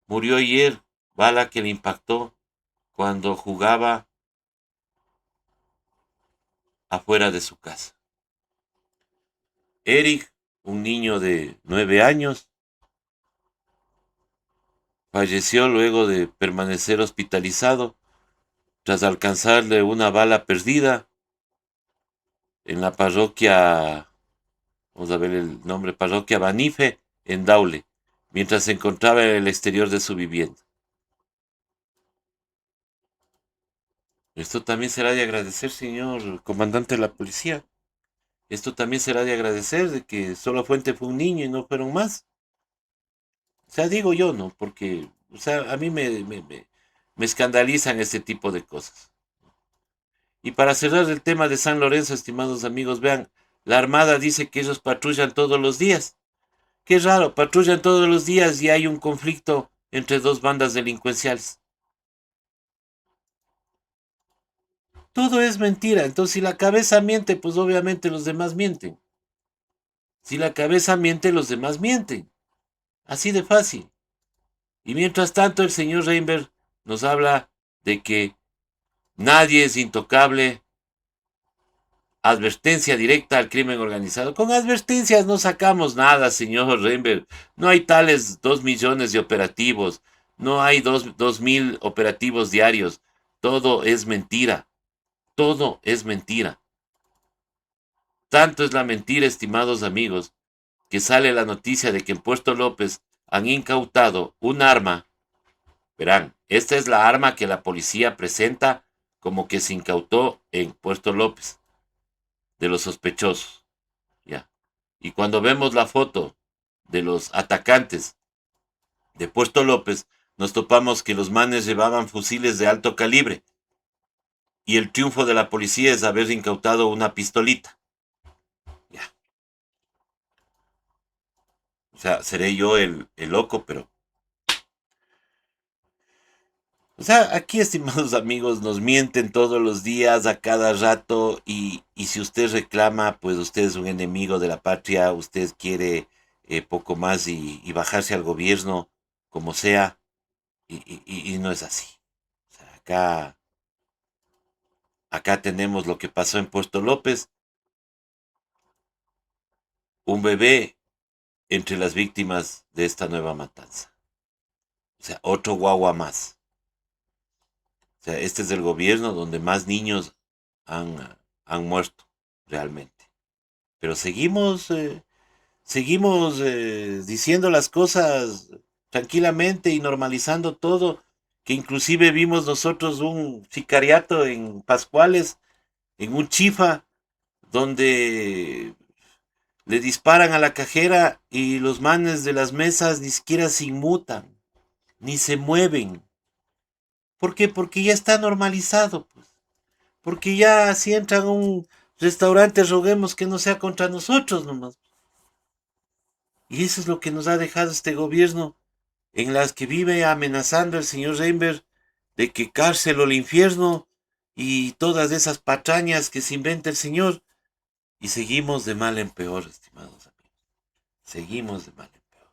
murió ayer, bala que le impactó cuando jugaba afuera de su casa. Eric, un niño de 9 años, falleció luego de permanecer hospitalizado tras alcanzarle una bala perdida en la parroquia, vamos a ver el nombre, parroquia Banife, en Daule, mientras se encontraba en el exterior de su vivienda. Esto también será de agradecer, señor comandante de la policía. Esto también será de agradecer de que solo fuente fue un niño y no fueron más. O sea, digo yo, ¿no? Porque, o sea, a mí me escandalizan este tipo de cosas. Y para cerrar el tema de San Lorenzo, estimados amigos, vean, la Armada dice que ellos patrullan todos los días. Qué raro, patrullan todos los días y hay un conflicto entre 2 bandas delincuenciales. Todo es mentira. Entonces, si la cabeza miente, pues obviamente los demás mienten. Si la cabeza miente, los demás mienten. Así de fácil. Y mientras tanto, el señor Reinberg nos habla de que nadie es intocable. Advertencia directa al crimen organizado. Con advertencias no sacamos nada, señor Reinberg. No hay tales 2 millones de operativos. No hay 2.000 operativos diarios. Todo es mentira. Todo es mentira. Tanto es la mentira, estimados amigos, que sale la noticia de que en Puerto López han incautado un arma. Verán, esta es la arma que la policía presenta como que se incautó en Puerto López, de los sospechosos. Ya. Y cuando vemos la foto de los atacantes de Puerto López, nos topamos que los manes llevaban fusiles de alto calibre. Y el triunfo de la policía es haber incautado una pistolita. Ya. O sea, seré yo el loco, pero... O sea, aquí, estimados amigos, nos mienten todos los días, a cada rato, y si usted reclama, pues usted es un enemigo de la patria, usted quiere poco más y bajarse al gobierno, como sea, y no es así. O sea, acá tenemos lo que pasó en Puerto López, un bebé entre las víctimas de esta nueva matanza. O sea, otro guagua más. O sea, este es el gobierno donde más niños han muerto, realmente. Pero seguimos diciendo las cosas tranquilamente y normalizando todo, que inclusive vimos nosotros un sicariato en Pascuales, en un chifa, donde le disparan a la cajera y los manes de las mesas ni siquiera se inmutan, ni se mueven. ¿Por qué? Porque ya está normalizado, pues. Porque ya si entran a un restaurante, roguemos que no sea contra nosotros nomás. Y eso es lo que nos ha dejado este gobierno en las que vive amenazando el señor Reinberg de que cárcel o el infierno y todas esas patrañas que se inventa el señor. Y seguimos de mal en peor, estimados amigos. Seguimos de mal en peor.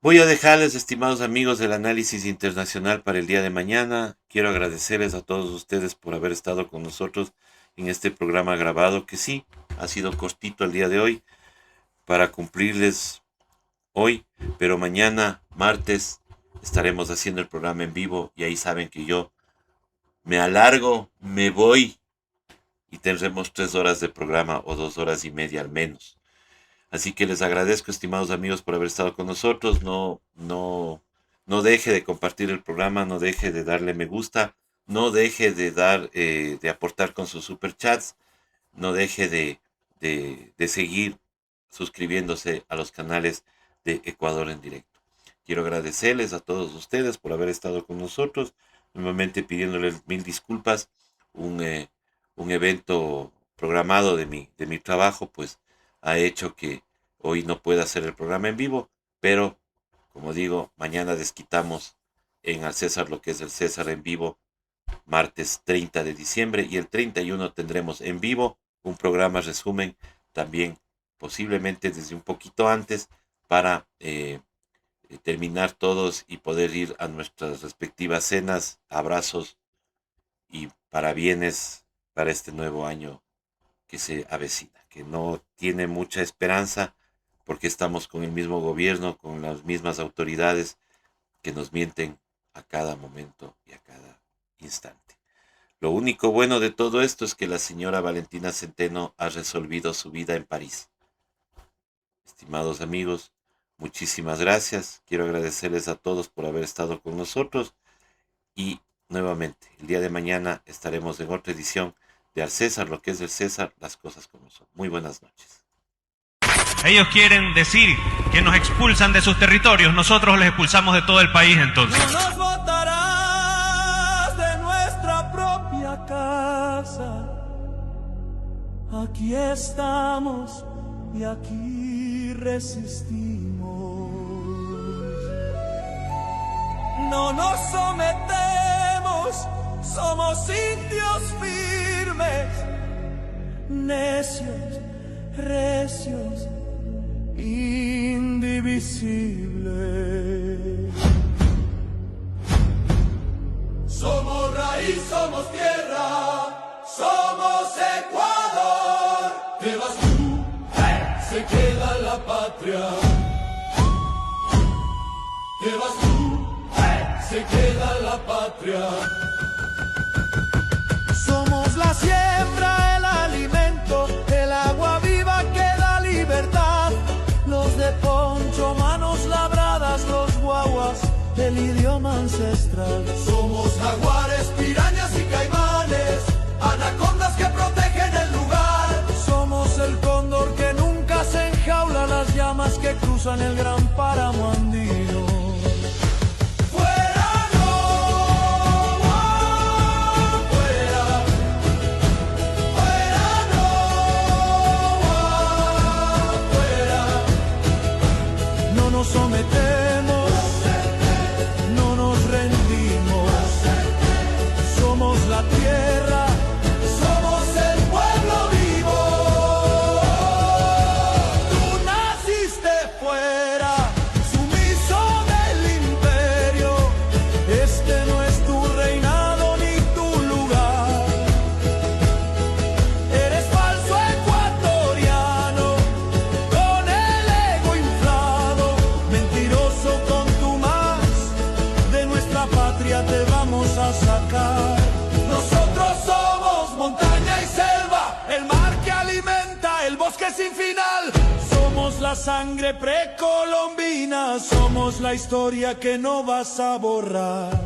Voy a dejarles, estimados amigos, el análisis internacional para el día de mañana. Quiero agradecerles a todos ustedes por haber estado con nosotros en este programa grabado, que sí, ha sido cortito el día de hoy, para cumplirles hoy, pero mañana, martes, estaremos haciendo el programa en vivo y ahí saben que yo me alargo, me voy y tendremos 3 horas de programa o 2 horas y media al menos. Así que les agradezco, estimados amigos, por haber estado con nosotros. No deje de compartir el programa, no deje de darle me gusta, no deje de aportar con sus superchats, no deje de seguir suscribiéndose a los canales de Ecuador en directo. Quiero agradecerles a todos ustedes por haber estado con nosotros, nuevamente pidiéndoles 1000 disculpas. Un evento programado de mi trabajo pues ha hecho que hoy no pueda hacer el programa en vivo, pero como digo, mañana desquitamos en Al César lo que es el César en vivo, martes 30 de diciembre, y el 31 tendremos en vivo un programa resumen también posiblemente desde un poquito antes para terminar todos y poder ir a nuestras respectivas cenas, abrazos y parabienes para este nuevo año que se avecina, que no tiene mucha esperanza porque estamos con el mismo gobierno, con las mismas autoridades que nos mienten a cada momento y a cada instante. Lo único bueno de todo esto es que la señora Valentina Centeno ha resolvido su vida en París. Estimados amigos, muchísimas gracias. Quiero agradecerles a todos por haber estado con nosotros y nuevamente, el día de mañana estaremos en otra edición de Al César, lo que es del César, las cosas como son. Muy buenas noches. Ellos quieren decir que nos expulsan de sus territorios, nosotros les expulsamos de todo el país entonces. No nos botarás de nuestra propia casa. Aquí estamos y aquí resistimos. No nos sometemos, somos indios firmes, necios, recios, indivisibles. Somos raíz, somos tierra, somos Ecuador. Te vas tú, se queda la patria. Te vas tú, se queda la patria. Somos la siembra, el alimento, el agua viva que da libertad. Los de poncho, manos labradas, los guaguas, el idioma ancestral. Somos jaguares, pirañas y caimanes, anacondas que protegen el lugar. Somos el cóndor que nunca se enjaula, las llamas que cruzan el gran páramo andino. Nos sometemos, no nos rendimos, somos la tierra, somos el pueblo vivo. Tú naciste fuera, sumiso del imperio, este no es tu reinado ni tu lugar. Eres falso ecuatoriano, con el ego inflado, mentiroso contumaz, de nuestra patria te vamos a sacar. Nosotros somos montaña y selva, el mar que alimenta el bosque sin final. Somos la sangre precolombina, somos la historia que no vas a borrar.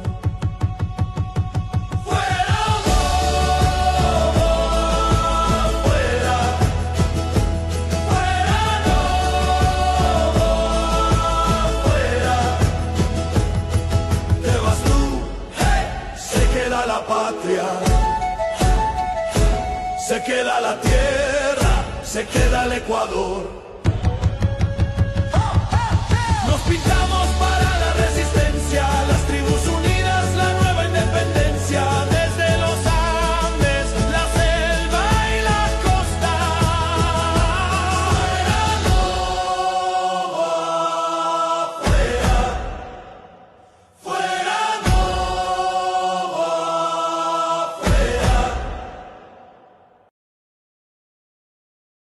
Se queda la tierra, se queda el Ecuador. Nos pintar.